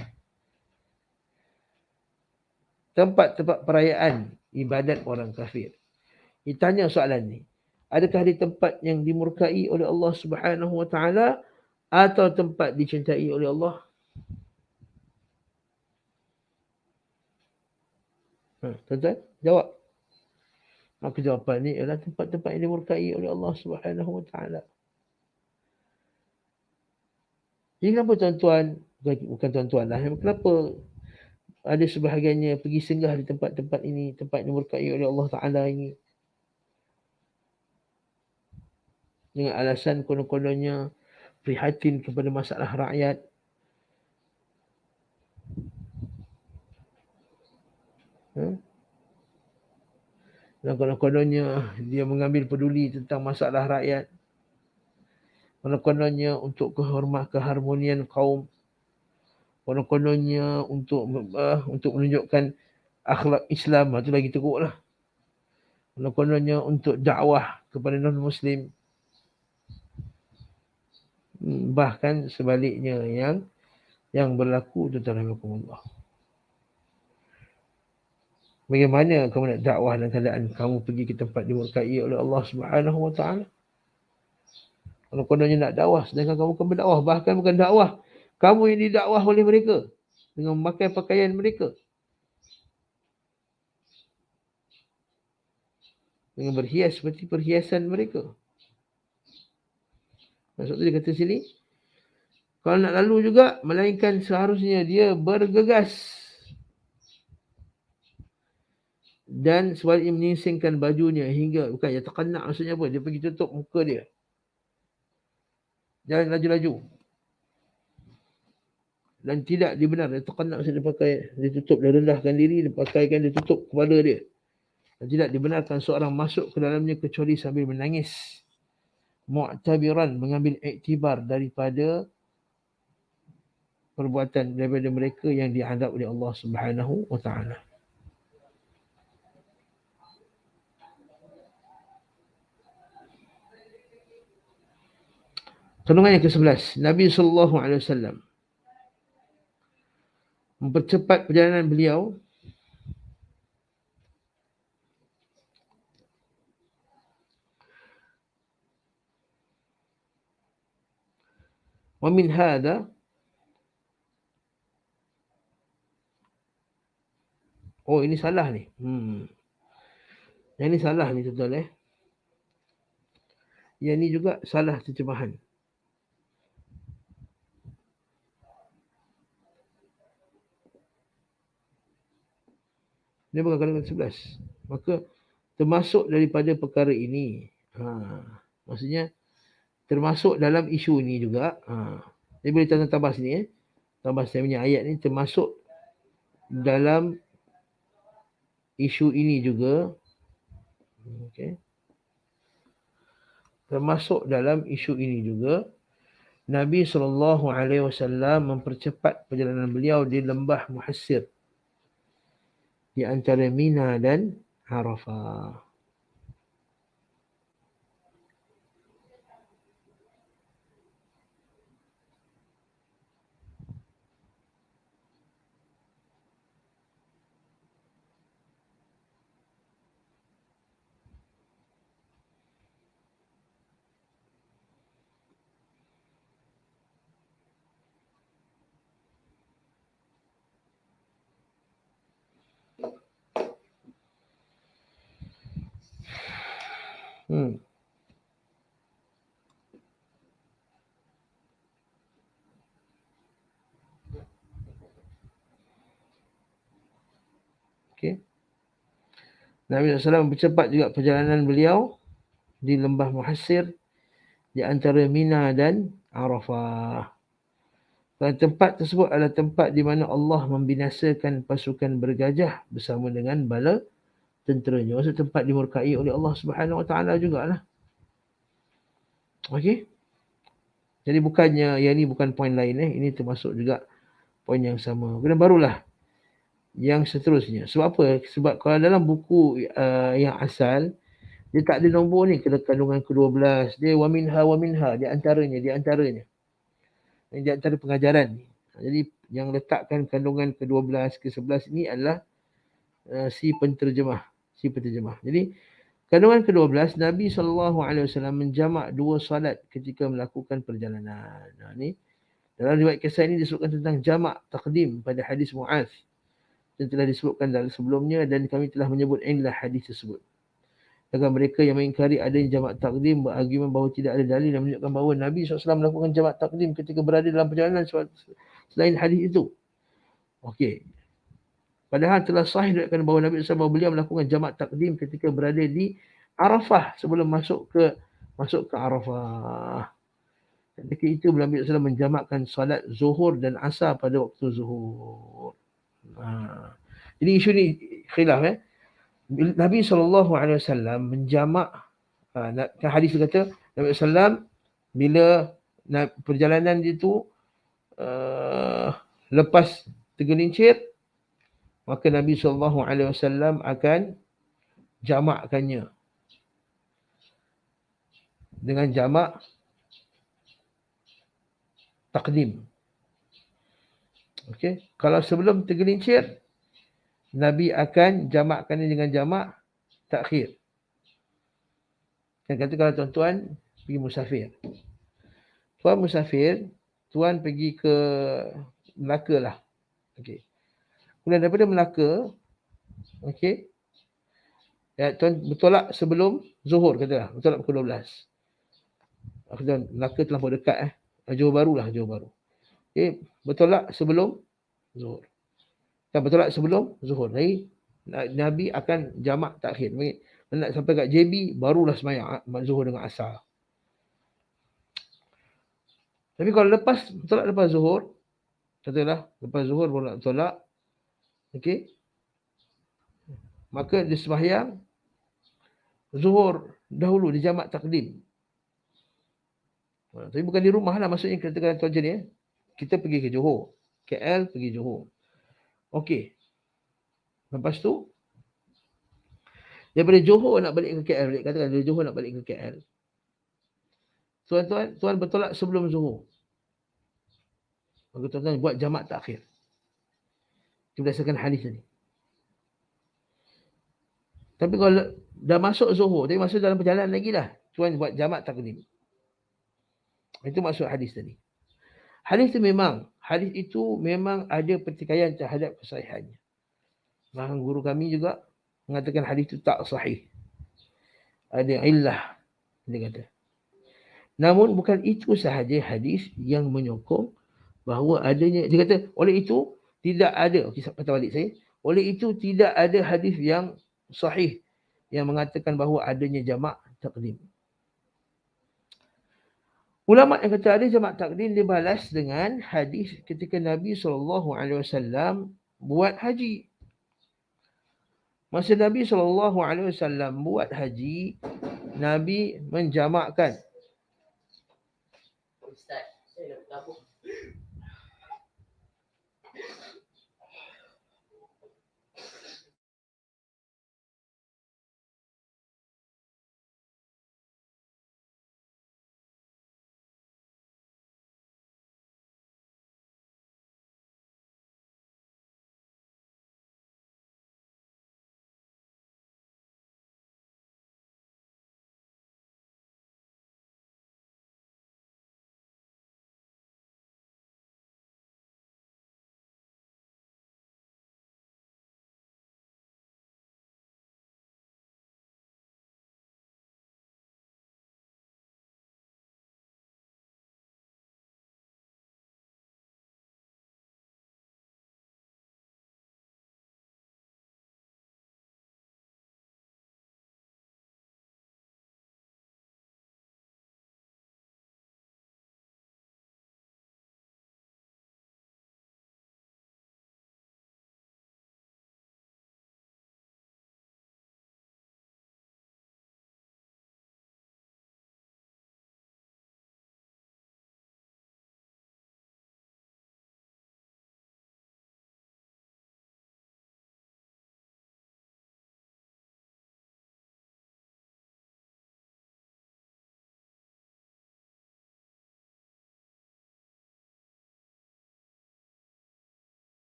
tempat-tempat perayaan ibadat orang kafir. Dia tanya soalan ni, adakah di tempat yang dimurkai oleh Allah Subhanahu wa taala atau tempat dicintai oleh Allah? Tuan-tuan, jawab. Maka jawapan ni ialah tempat-tempat yang dimurkai oleh Allah Subhanahu wa taala. Jadi kenapa tuan-tuan, bukan tuan-tuan lah, kenapa ada sebahagiannya pergi singgah di tempat-tempat ini, tempat yang dimurkai oleh Allah Ta'ala ini, dengan alasan konon-kononnya prihatin kepada masalah rakyat. Dan konon-kononnya dia mengambil peduli tentang masalah rakyat. Konon-kononnya untuk keharmonian kaum. Konon-kononnya untuk menunjukkan akhlak Islam, itu lagi teruk lah. Konon-kononnya untuk dakwah kepada non-Muslim. Bahkan sebaliknya yang berlaku, tuan-tuan rahimahkumullah. Bagaimana kamu nak dakwah dalam keadaan kamu pergi ke tempat dimurkai oleh Allah Subhanahu wa taala? Kalau kononnya nak dakwah, sedangkan kamu bukan berdakwah, bahkan bukan dakwah, kamu yang didakwah oleh mereka dengan memakai pakaian mereka, dengan berhias seperti perhiasan mereka. Maksud tu dia kata sini, kalau nak lalu juga, melainkan seharusnya dia bergegas dan sebaliknya menyingsingkan bajunya hingga, bukan ya terkena, maksudnya apa? Dia pergi tutup muka dia. Jalan laju-laju. Dan tidak dibenar, dia terkena, maksudnya dia pakai, dia tutup, dia rendahkan diri, dia pakaikan, dia tutup kepala dia. Dan tidak dibenarkan seorang masuk ke dalamnya kecuali sambil menangis. Mu'tabiran, mengambil iktibar daripada perbuatan daripada mereka yang diadab oleh Allah Subhanahu wa taala. Kandungan yang ke-11, Nabi sallallahu alaihi wasallam mempercepat perjalanan beliau wa min hadha, oh ini salah ni. Yang ni salah ni tuan-tuan . Yang ni juga salah terjemahan. Dia bukan kandungan 11. Maka termasuk daripada perkara ini. Maksudnya termasuk dalam isu ini juga. Dia boleh tambah sini . Tambah saya punya ayat ni termasuk dalam isu ini juga. Okey. Termasuk dalam isu ini juga, Nabi SAW mempercepat perjalanan beliau di lembah Muhassir di antara Mina dan Arafah. Okey. Nabi SAW mempercepat juga perjalanan beliau di lembah Muhassir di antara Mina dan Arafah. Dan tempat tersebut adalah tempat di mana Allah membinasakan pasukan bergajah bersama dengan bala tenteranya. Maksud tempat dimurkai oleh Allah Subhanahu Wa Taala jugalah. Okey. Jadi bukannya yang ini bukan poin lain ini termasuk juga poin yang sama. Kemudian barulah yang seterusnya. Sebab apa? Sebab kalau dalam buku yang asal dia tak ada nombor ni kandungan ke-12. Dia wa minha di antaranya. Yang di antara pengajaran ni. Jadi yang letakkan kandungan ke-12 ke-11 ini adalah si penterjemah. Jadi kandungan ke-12, Nabi SAW menjamak 2 salat ketika melakukan perjalanan. Ni dalam riwayat kisah ini disebutkan tentang jamak takdim pada hadis Muaz yang telah disebutkan dalam sebelumnya dan kami telah menyebut illah hadis tersebut. Agar mereka yang mengingkari adanya jamak takdim berargumen bahawa tidak ada dalil yang menunjukkan bahawa Nabi SAW melakukan jamak takdim ketika berada dalam perjalanan selain hadis itu. Okey. Padahal telah sahih diriwayatkan bahawa Nabi SAW beliau melakukan jamak takdim ketika berada di Arafah sebelum masuk ke Arafah. Ketika itu Nabi SAW menjamakkan salat zuhur dan asar pada waktu zuhur. Jadi isu ni khilaf Nabi SAW menjamak hadis kata Nabi SAW bila perjalanan itu lepas tergelincir maka Nabi SAW akan jamakkannya dengan jamak takdim. Okey, kalau sebelum tergelincir Nabi akan jamakkannya dengan jamak takhir. Kan kata kalau tuan-tuan pergi musafir. Tuan pergi ke Melaka lah. Okey. Kemudian daripada Melaka, okey, tuan bertolak sebelum zuhur katalah, bertolak pukul 12. Kemudian Melaka terlampau dekat Johor Bahru. Okey, bertolak sebelum zuhur. Kan bertolak sebelum zuhur. Jadi Nabi akan jamak takhir. Nak sampai kat JB barulah sembahyang zuhur dengan asar. Tapi kalau lepas zuhur, katalah lepas zuhur baru nak tolak, okey, maka dia sembahyang zuhur dahulu di jamak takdim. Tapi bukan di rumah lah, maksudnya katakan tuan ni, kita pergi ke Johor, KL pergi Johor. Okey. Lepas tu daripada Johor nak balik ke KL, katakan dari Johor nak balik ke KL. Tuan bertolak sebelum zuhur. Maka tuan-tuan buat jamak takhir. Itu berdasarkan hadis ni. Tapi kalau dah masuk zuhur, tapi masuk dalam perjalanan lagi lah, tuan buat jamak takdim. Itu maksud hadis tadi. Hadis itu memang ada pertikaian terhadap kesahihannya. Bahkan guru kami juga mengatakan hadis itu tak sahih. Ada illah, dia kata. Namun bukan itu sahaja hadis yang menyokong bahawa adanya, dia kata oleh itu tidak ada, kata balik saya, oleh itu tidak ada hadis yang sahih yang mengatakan bahawa adanya jamak takdim. Ulama yang kata ada jamak takdim dibalas dengan hadis ketika Nabi SAW buat haji. Masa Nabi SAW buat haji, Nabi menjamakkan. Ustaz, saya nak bergabung.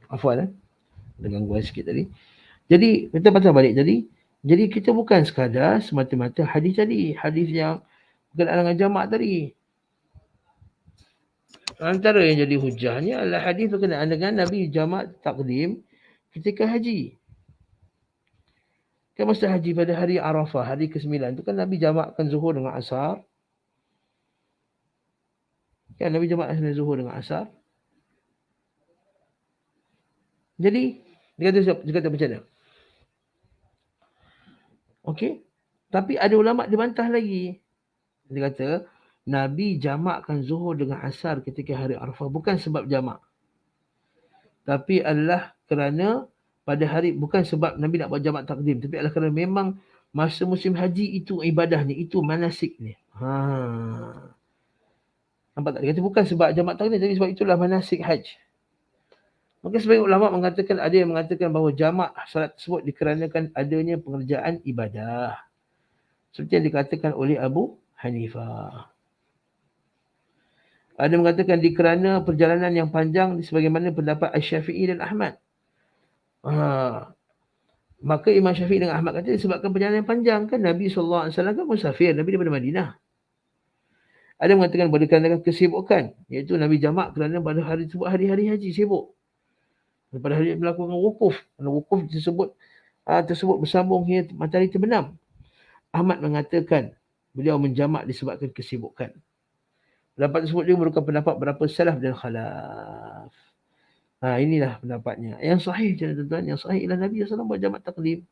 Afwan, ada gangguan sikit tadi. Jadi kita patah balik tadi. Jadi kita bukan sekadar semata-mata hadis tadi, hadis yang berkenaan dengan jamak tadi. Antara yang jadi hujahnya adalah hadis berkenaan dengan Nabi jamak takdim ketika haji. Kan masa haji pada hari Arafah, hari ke-9 tu kan Nabi jamakkan zuhur dengan asar. Kan Nabi jamakkan zuhur dengan asar. Jadi dia kata macam mana? Okey. Tapi ada ulama dia bantah lagi. Dia kata Nabi jamakkan zuhur dengan asar ketika hari Arafah bukan sebab jamak. Tapi adalah kerana pada hari, bukan sebab Nabi nak buat jamak takdim, tapi adalah kerana memang masa musim haji itu ibadahnya, itu manasiknya. Nampak tak? Dia kata bukan sebab jamak takdim, tapi sebab itulah manasik haj. Maka sebagian ulama mengatakan, ada yang mengatakan bahawa jamak salat tersebut dikarenakan adanya pengerjaan ibadah. Seperti yang dikatakan oleh Abu Hanifah. Ada mengatakan dikerana perjalanan yang panjang sebagaimana pendapat Asy-Syafi'i dan Ahmad. Maka Imam Syafi'i dan Ahmad kata disebabkan perjalanan yang panjang kan Nabi SAW kan musafir, Nabi daripada Madinah. Ada mengatakan berdasarkan kesibukan, iaitu Nabi jamak kerana pada hari tersebut hari-hari haji sibuk. Pada hari melakukan wukuf. Wukuf tersebut bersambung hingga matahari terbenam. Ahmad mengatakan beliau menjamak disebabkan kesibukan. Pendapat tersebut juga merupakan pendapat berapa salaf dan khalaf. Inilah pendapatnya. Yang sahih tuan-tuan, yang sahih ialah Nabi SAW buat jamak takdim.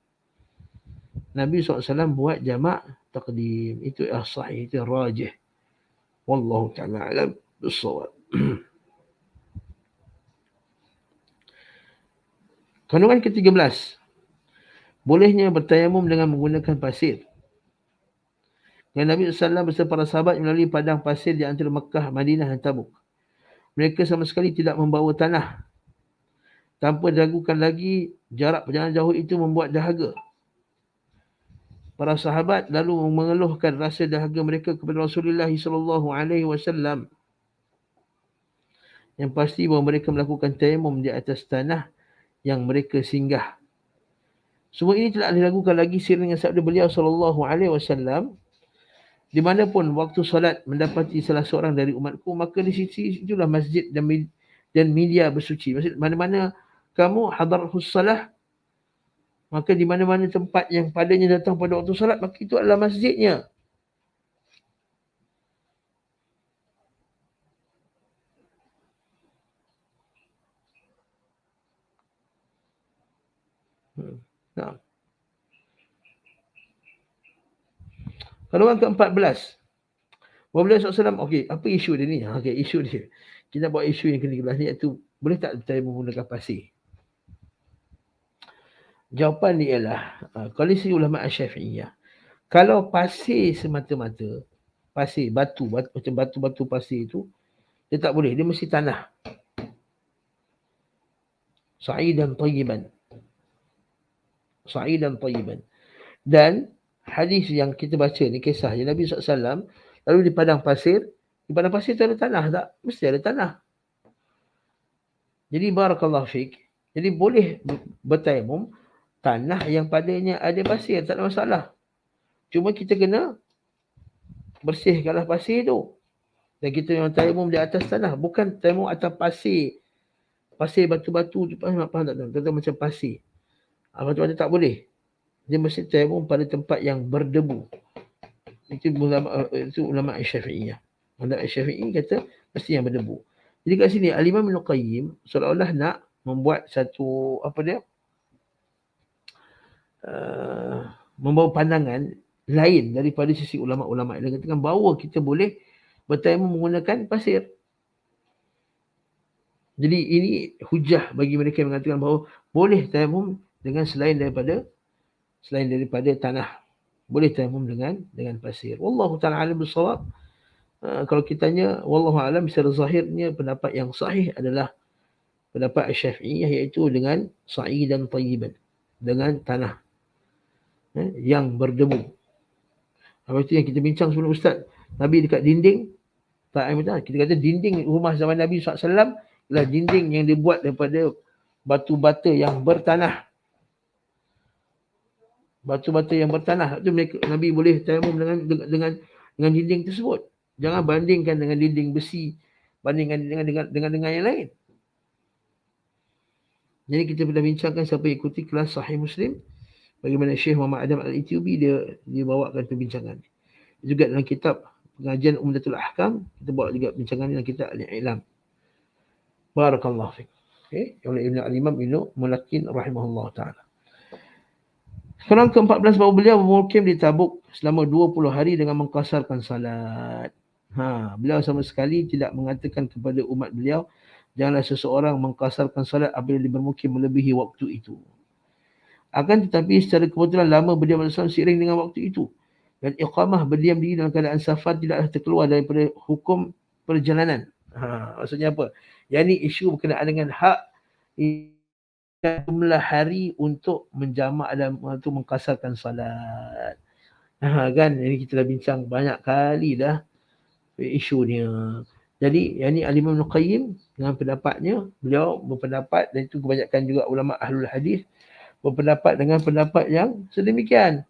Nabi SAW buat jamak takdim. Itu yang sahih, itu yang rajih. Wallahu ta'ala alam bissawab. Kandungan ke-13. Bolehnya bertayamum dengan menggunakan pasir. Dan Nabi SAW bersama para sahabat melalui padang pasir di antara Mekah, Madinah dan Tabuk. Mereka sama sekali tidak membawa tanah. Tanpa diragukan lagi, jarak perjalanan jauh itu membuat dahaga. Para sahabat lalu mengeluhkan rasa dahaga mereka kepada Rasulullah SAW. Yang pasti bahawa mereka melakukan tayamum di atas tanah yang mereka singgah. Semua ini tidak diragukan lagi seiring dengan sabda beliau SAW. Di mana pun waktu solat mendapati salah seorang dari umatku, maka di sisi itulah masjid dan media bersuci. Maksud mana-mana kamu hadarhus salah, maka di mana-mana tempat yang padanya datang pada waktu solat, maka itu adalah masjidnya. Nah. Golongan ke-14. Beliau SAW, okey, apa isu dia ni? Okey, isu dia. Kita buat isu yang ke-13 ni, iaitu boleh tak tayamum menggunakan pasir? Jawapan dia ialah, koalisi ulama Syafi'iyah. Kalau pasir semata-mata, pasir, batu, macam batu-batu pasir itu, dia tak boleh. Dia mesti tanah. Sa'idan tayyiban. Sa'idan tayyiban. Dan hadis yang kita baca ni, kisah yang Nabi SAW, lalu di padang pasir tu ada tanah tak? Mesti ada tanah. Jadi barakallahu fiik. Jadi boleh bertayamum tanah yang padanya ada pasir, tak ada masalah. Cuma kita kena bersihkanlah pasir tu. Dan kita memang tayamum di atas tanah, bukan tayamum atas pasir. Pasir batu-batu tu, faham tak? Contoh macam pasir. Batu-batu tak boleh. Dia mesti tayamum pada tempat yang berdebu. Itu ulama Syafi'iyah. Ulama Syafi'i kata mesti yang berdebu. Jadi kat sini Al-Imam Ibn Qayyim seolah-olah nak membuat satu membawa pandangan lain daripada sisi ulama-ulama. Dia katakan bahawa kita boleh bertayamum menggunakan pasir. Jadi ini hujah bagi mereka yang mengatakan bahawa boleh tayamum dengan selain daripada tanah. Boleh tayamum dengan pasir. Wallahu ta'ala alim bisawab. Kalau kita tanya, wallahu alam, secara zahirnya pendapat yang sahih adalah pendapat Syafi'iyah, iaitu dengan sa'idan tayyiban, dengan tanah yang berdebu. Apa itu yang kita bincang sebelum Ustaz? Nabi dekat dinding, tak betul. Kita kata dinding rumah zaman Nabi SAW adalah dinding yang dibuat daripada batu bata yang bertanah. Batu bata yang bertanah. Itu Nabi boleh tayamum dengan dinding tersebut. Jangan bandingkan dengan dinding besi, bandingkan dengan yang lain. Jadi kita pernah bincangkan, siapa ikuti kelas Sahih Muslim, bagaimana Syekh Muhammad Adam Al-Ethiopi dia bawakan perbincangan. Juga dalam kitab pengajian Umdatul Ahkam, kita bawa juga bincangan dalam kitab Al-I'lam. Barakallahu fiik. Okey, oleh Ibn Al-Imam Ibn Mulakin rahimahullah ta'ala. Sekarang ke-14, bahawa beliau bermukim di Tabuk selama 20 hari dengan mengqasarkan salat. Beliau sama sekali tidak mengatakan kepada umat beliau, janganlah seseorang mengqasarkan salat apabila dia bermukim melebihi waktu itu. Akan tetapi secara kebetulan lama beliau bersama seiring dengan waktu itu. Dan iqamah, berdiam diri dalam keadaan safar, tidaklah terkeluar daripada hukum perjalanan. Maksudnya apa? Yang ini isu berkenaan dengan hak jumlah hari untuk menjamak dan untuk mengqasarkan salat. Kan, ini kita dah bincang banyak kali dah isunya. Jadi yang ni Al-Imam Ibn Qayyim dengan pendapatnya, beliau berpendapat, dan itu kebanyakan juga ulama ahlul hadis berpendapat dengan pendapat yang sedemikian.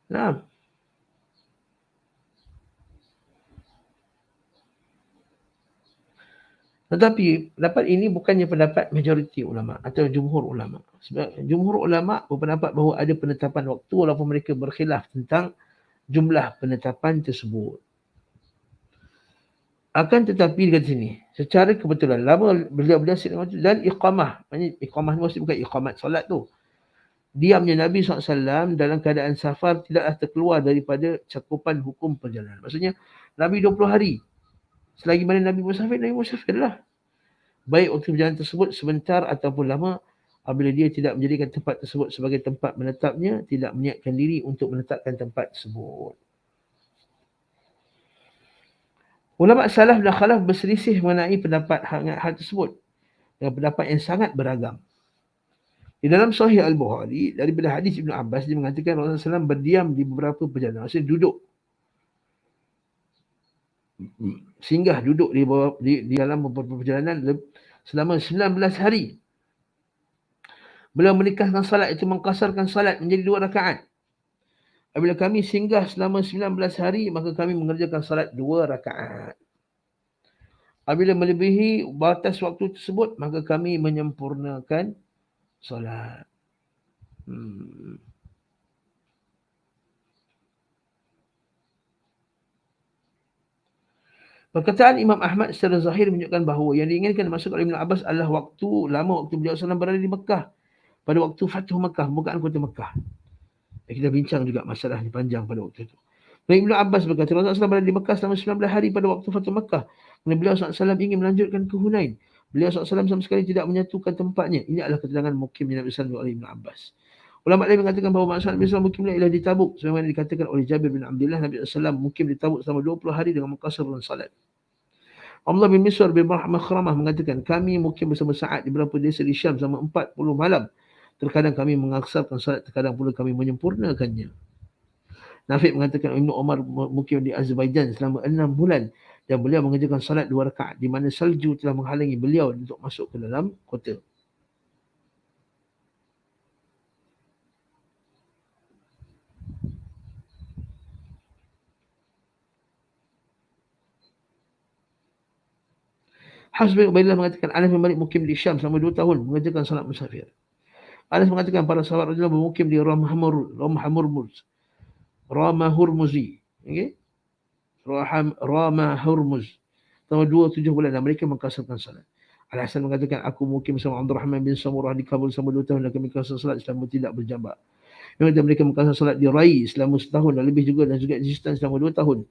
Nah, tetapi pendapat ini bukannya pendapat majoriti ulama atau jumhur ulama. Sebab jumhur ulama berpendapat bahawa ada penetapan waktu walaupun mereka berkhilaf tentang jumlah penetapan tersebut. Akan tetapi di sini, secara kebetulan lama beliau dan iqamah. Maksudnya iqamah ni maksud bukan iqamat solat tu. Diamnya Nabi SAW dalam keadaan safar tidaklah terkeluar daripada cakupan hukum perjalanan. Maksudnya Nabi 20 hari. Selagi mana Nabi musafir lah. Baik waktu perjalanan tersebut sebentar ataupun lama, apabila dia tidak menjadikan tempat tersebut sebagai tempat menetapnya, tidak meniatkan diri untuk menetapkan tempat tersebut. Ulama salaf dan khalaf berselisih mengenai pendapat hal tersebut dengan pendapat yang sangat beragam. Di dalam Sahih Al-Bukhari, daripada hadis Ibn Abbas, dia mengatakan Rasulullah SAW berdiam di beberapa perjalanan. Maksudnya duduk. Singgah duduk di dalam beberapa perjalanan selama 19 hari. Beliau menikahkan salat, itu mengqasarkan salat menjadi 2 rakaat. Apabila kami singgah selama 19 hari, maka kami mengerjakan salat 2 rakaat. Apabila melebihi batas waktu tersebut, maka kami menyempurnakan salat. Perkataan Imam Ahmad secara zahir menunjukkan bahawa yang diinginkan masuk oleh Ibn Abbas adalah waktu beliau SAW berada di Mekah. Pada waktu Fathu Mekah, bukan kota Mekah. Kita bincang juga masalah ni panjang pada waktu itu. Dan Ibn Abbas berkata, Rasulullah SAW berada di Mekah selama 19 hari pada waktu Fathu Mekah. Kerana beliau SAW ingin melanjutkan ke Hunain. Beliau SAW sama sekali tidak menyatukan tempatnya. Ini adalah keterangan mukim Nabi SAW oleh Ibn Abbas. Ulama lain mengatakan bahawa maksud Nabi SAW mukim ialah di Tabuk. Sebagaimana dikatakan oleh Jabir bin Abdullah, Nabi SAW mukim di Tabuk selama 20 hari dengan mengqasarkan salat. Abdullah bin Miswar bin Makhramah mengatakan, kami mukim bersama Sa'ad di beberapa desa di Syam selama 40 malam. Terkadang kami mengaksarkan salat, terkadang pula kami menyempurnakannya. Nafi' mengatakan Ibn Umar mukim di Azerbaijan selama 6 bulan dan beliau mengerjakan salat 2 rakaat di mana salju telah menghalangi beliau untuk masuk ke dalam kota. Hafs bin Ubaidillah mengatakan Anas bin Malik mukim di Syam selama 2 tahun mengerjakan salat musafir. Anas mengatakan para sahabat Rasulullah bermukim di Ramah Hurmuzi. Okay? Ramah Hurmuz. Selama 27 bulan dan mereka mengkasarkan salat. Al-Hasan mengatakan aku mukim bersama Abdul Rahman bin Samurah di Kabul selama 2 tahun dan kami kasar salat selama tidak berjambak. Mereka mengkasar salat di Rai selama setahun dan lebih juga dan juga di Sistan selama 2 tahun.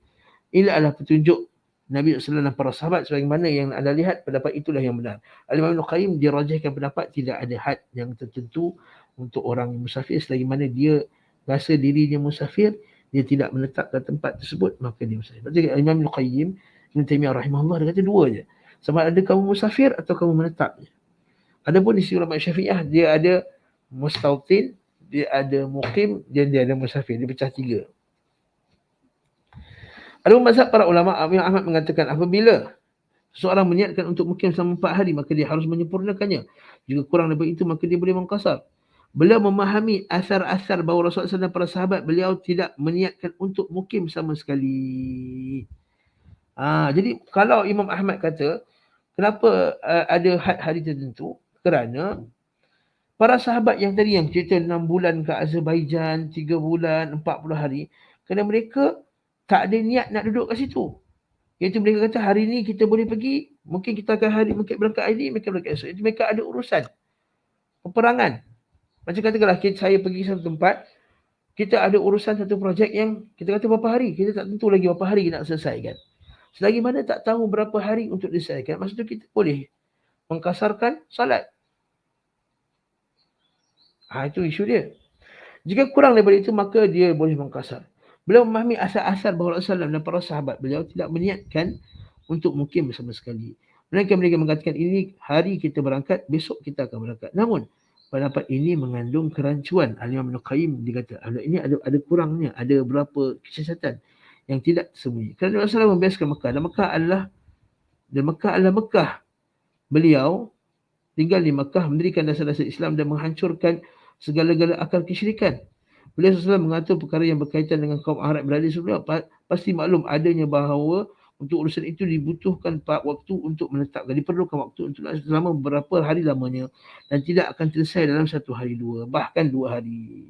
Inilah adalah petunjuk Nabi SAW dan para sahabat sebagaimana yang anda lihat, pendapat itulah yang benar. Al-Imam Ibn Qayyim dirajihkan pendapat tidak ada had yang tertentu untuk orang musafir selagi mana dia rasa dirinya musafir, dia tidak menetap ke tempat tersebut, maka dia musafir. Berarti Al-Imam Ibn Qayyim Ibn Taimiyah rahimahullah dia kata dua je. Sama ada kamu musafir atau kamu menetap. Adapun di sisi ulama Syafi'iyah dia ada mustautin, dia ada muqim, dan dia ada musafir. Dia pecah 3. Ada mazhab para ulama, Imam Ahmad mengatakan apabila seseorang meniatkan untuk mukim selama 4 hari, maka dia harus menyempurnakannya. Jika kurang daripada itu, maka dia boleh mengqasar. Beliau memahami asar-asar bahawa Rasulullah SAW dan para sahabat beliau tidak meniatkan untuk mukim sama sekali. Jadi kalau Imam Ahmad kata, kenapa ada had hari tertentu? Kerana para sahabat yang tadi yang cerita 6 bulan ke Azerbaijan, 3 bulan, 40 hari, kerana mereka tak ada niat nak duduk kat situ. Iaitu mereka kata hari ni kita boleh pergi, mungkin kita akan berangkat hari ni, mereka berangkat esok. Itu mereka ada urusan peperangan. Macam katakanlah saya pergi satu tempat, kita ada urusan satu projek yang kita kata berapa hari, kita tak tentu lagi berapa hari nak selesaikan. Selagi mana tak tahu berapa hari untuk diselesaikan, masa tu kita boleh mengkasarkan salat. Itu isu dia. Jika kurang daripada itu, maka dia boleh mengkasar. Beliau memahami asal-asal bahawa Rasulullah dan para sahabat beliau tidak meniatkan untuk mukim bersama sekali. Mereka mengatakan ini hari kita berangkat, besok kita akan berangkat. Namun pendapat ini mengandung kerancuan. Al-Imam Ibn Qayyim dikata ini ada kurangnya, ada beberapa kesiasatan yang tidak tersembunyi. Kerana Rasulullah membiasakan Mekah dan Mekah adalah Mekah. Beliau tinggal di Mekah, mendirikan dasar-dasar Islam dan menghancurkan segala-gala akal kesyirikan. Beliau SAW mengatur perkara yang berkaitan dengan kaum Arab berada sebelum pasti maklum adanya bahawa untuk urusan itu dibutuhkan waktu untuk menetapkan, diperlukan waktu untuk selama beberapa hari lamanya dan tidak akan selesai dalam 1 hari 2, bahkan 2 hari.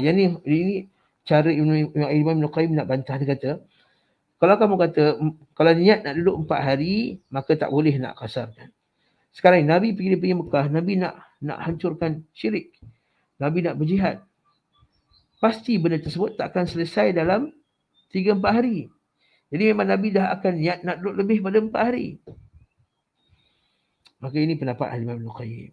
Yang ini cara Imam Ibn Qayyim nak bantah. Dia kata kalau kamu kata kalau niat nak duduk 4 hari, maka tak boleh nak kasarkan. Sekarang Nabi pergi Mekah, Nabi nak hancurkan syirik, Nabi nak berjihad. Pasti benda tersebut tak akan selesai dalam 3-4 hari. Jadi memang Nabi dah akan niat nak duduk lebih pada 4 hari. Maka ini pendapat Al-Imam Ibn Qayyim.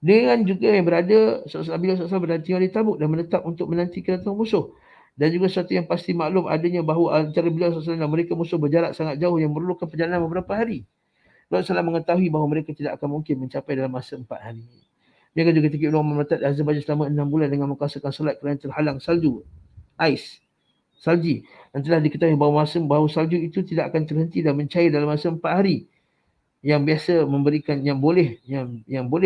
Dengan juga yang berada, bila SAW berada di Tabuk dan menetap untuk menanti kedatangan musuh. Dan juga sesuatu yang pasti maklum adanya bahawa antara beliau SAW dan mereka musuh berjarak sangat jauh yang memerlukan perjalanan beberapa hari. Rasulullah mengetahui bahawa mereka tidak akan mungkin mencapai dalam masa 4 hari. Dia kata ketika Ibn Umar menetap di Azerbaijan selama 6 bulan dengan mengkasakan salat kerana terhalang salji. Dan telah diketahui bahawa salju itu tidak akan terhenti dan mencair dalam masa 4 hari. Yang biasa memberikan, yang boleh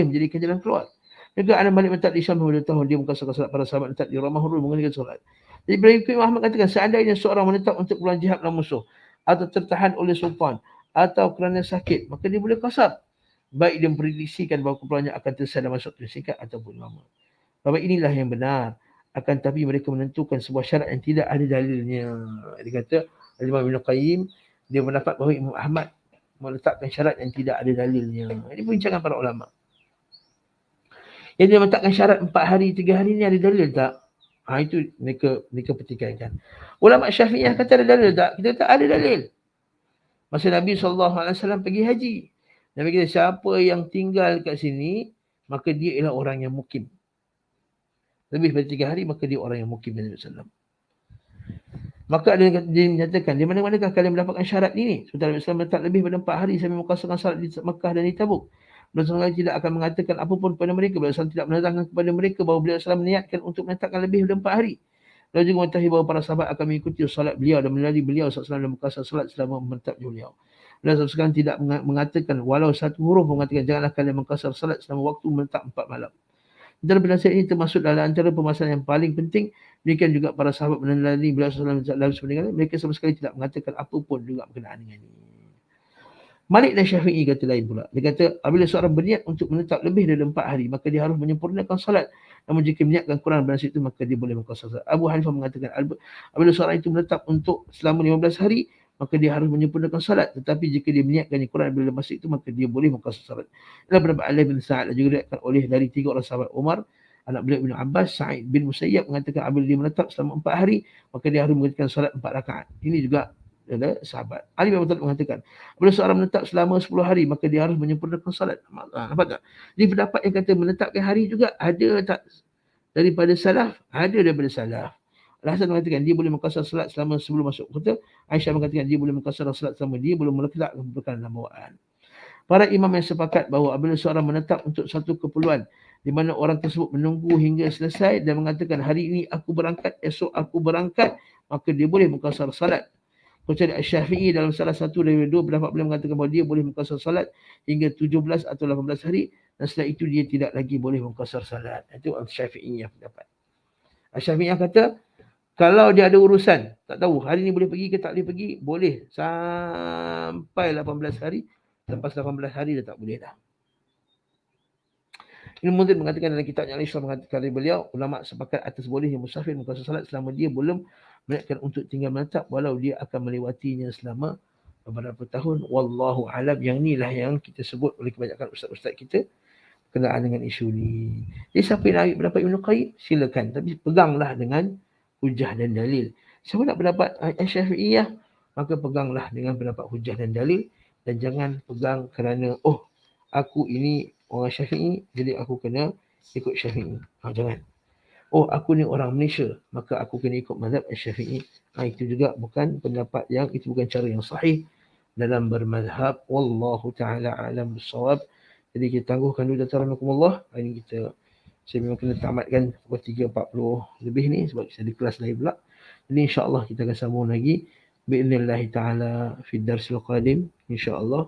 menjadikan jalan keluar. Juga Anas balik menetap di Syam 2 tahun. Dia mengkasakan salat, para sahabat menetap di Ramah Hurul mengerjakan salat. Jadi Ibrahim Ahmad katakan seandainya seorang menetap untuk pulang jihad dalam musuh atau tertahan oleh sultan atau kerana sakit, maka dia boleh kasar. Baik dia memprediksikan bahawa kepulangannya akan selesai dalam masa singkat ataupun lama. Bahawa inilah yang benar. Akan tapi mereka menentukan sebuah syarat yang tidak ada dalilnya. Dia kata Imam Ibn Qayyim dia mendapat bahawa Imam Ahmad meletakkan syarat yang tidak ada dalilnya. Ini perbincangan para ulama. Yang dia meletakkan syarat 4 hari, 3 hari ni ada dalil tak? Itu mereka pertikaikan. Ulama Syafi'iyah kata ada dalil tak? Kita tak ada dalil. Masa Nabi SAW pergi haji, Nabi kata siapa yang tinggal kat sini, maka dia ialah orang yang mukim. Lebih daripada 3 hari, maka dia orang yang mukim Nabi SAW. Maka dia menyatakan, di mana-manakah kalian mendapatkan syarat ini? Sementara Nabi SAW letak lebih daripada 4 hari sampai mengkosongkan salat di Mekah dan di Tabuk. Rasulullah tidak akan mengatakan apapun kepada mereka. Rasulullah tidak menerangkan kepada mereka bahawa beliau SAW meniatkan untuk menetapkan lebih daripada 4 hari. Lalu juga mengetahui bahawa para sahabat akan mengikuti salat beliau dan melalui beliau SAW dan mengkosongkan salat selama menetap beliau. Rasulullah sekarang tidak mengatakan, walau satu huruf mengatakan, janganlah kalian mengkosongkan salat selama waktu menetap 4 malam. Dan penasihat ini termasuk dalam antara permasalahan yang paling penting. Demikian juga para sahabat meneladani beliau SAW dalam sebenarnya, mereka sama sekali tidak mengatakan apa pun juga berkenaan dengan ini. Malik dan Syafi'i kata lain pula. Dia kata, apabila seorang berniat untuk menetap lebih dari 4 hari, maka dia harus menyempurnakan salat. Namun jika meniatkan kurang dari situ, maka dia boleh mengkosong salat. Abu Hanifah mengatakan, apabila seorang itu menetap untuk selama 15 hari, maka dia harus menyempurnakan salat. Tetapi jika dia meniatkan yang kurang dari masa itu, maka dia boleh mengkosong salat. Dalam pendapat Ali bin Sa'ad juga diriwayatkan oleh dari 3 orang sahabat Umar, anak beliau Ibn Abbas, Sa'id bin Musayyab mengatakan apabila dia menetap selama 4 hari, maka dia harus mengerjakan salat 4 rakaat. Ini juga adalah sahabat. Ali bin Abi Thalib mengatakan, apabila seorang menetap selama 10 hari, maka dia harus menyempurnakan salat. Nampak tak? Jadi pendapat yang kata menetapkan hari juga ada tak daripada salaf? Ada daripada salaf. Al-Hasan mengatakan dia boleh mengqasar salat selama sebelum masuk kota. Aisyah mengatakan dia boleh mengqasar salat selama dia belum meletakkan perkara bawaan. Para imam yang sepakat bahawa apabila seorang menetap untuk satu keperluan di mana orang tersebut menunggu hingga selesai dan mengatakan hari ini aku berangkat, esok aku berangkat, maka dia boleh mengqasar salat. Kecuali Syafi'i dalam salah satu dari 2 pendapat beliau mengatakan bahawa dia boleh mengqasar salat hingga 17 atau 18 hari dan setelah itu dia tidak lagi boleh mengqasar salat. Itu Syafi'i yang pendapat. Syafi'i yang kata kalau dia ada urusan, tak tahu hari ni boleh pergi ke tak boleh pergi, boleh sampai 18 hari. Lepas 18 hari dah tak boleh dah. Ibn Munzir mengatakan dalam kitabnya Al-Islam mengatakan dari beliau, ulama sepakat atas bolehnya musafir mengqasar salat selama dia belum meniatkan untuk tinggal menetap walau dia akan melewatinya selama beberapa tahun. Wallahu alam. Yang inilah yang kita sebut oleh kebanyakan ustaz-ustaz kita berkenaan dengan isu ni. Jadi siapa yang nak ambil pendapat Ibn Qayyim, silakan. Tapi peganglah dengan hujah dan dalil. Siapa nak pendapat Syafi'iyah, maka peganglah dengan pendapat hujah dan dalil. Dan jangan pegang kerana, aku ini orang Syafi'i, jadi aku kena ikut Syafi'i. Jangan. Aku ni orang Malaysia, maka aku kena ikut mazhab Syafi'i. Itu juga bukan pendapat yang, itu bukan cara yang sahih dalam bermazhab. Wallahu ta'ala alam bisawab. Jadi kita tangguhkan dulu data rahmatullah. Hari ni saya memang kena tamatkan pukul 3.40 lebih ni sebab saya ada kelas lain pula. Jadi insyaAllah kita akan sambung lagi bi'idhnillahi ta'ala fi darsil qadim insyaAllah.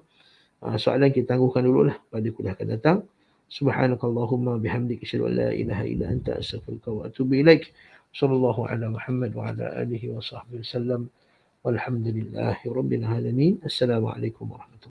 Soalan kita tangguhkan dulu lah pada kuliah akan datang. Subhanakallahumma bihamdik asyhadu an la ilaha illa anta astaghfiruka wa atubu ilaik. Sallallahu ala Muhammad wa ala alihi wa sahbihi wasallam. Walhamdulillahi rabbil alamin. Assalamualaikum warahmatullahi wabarakatuh.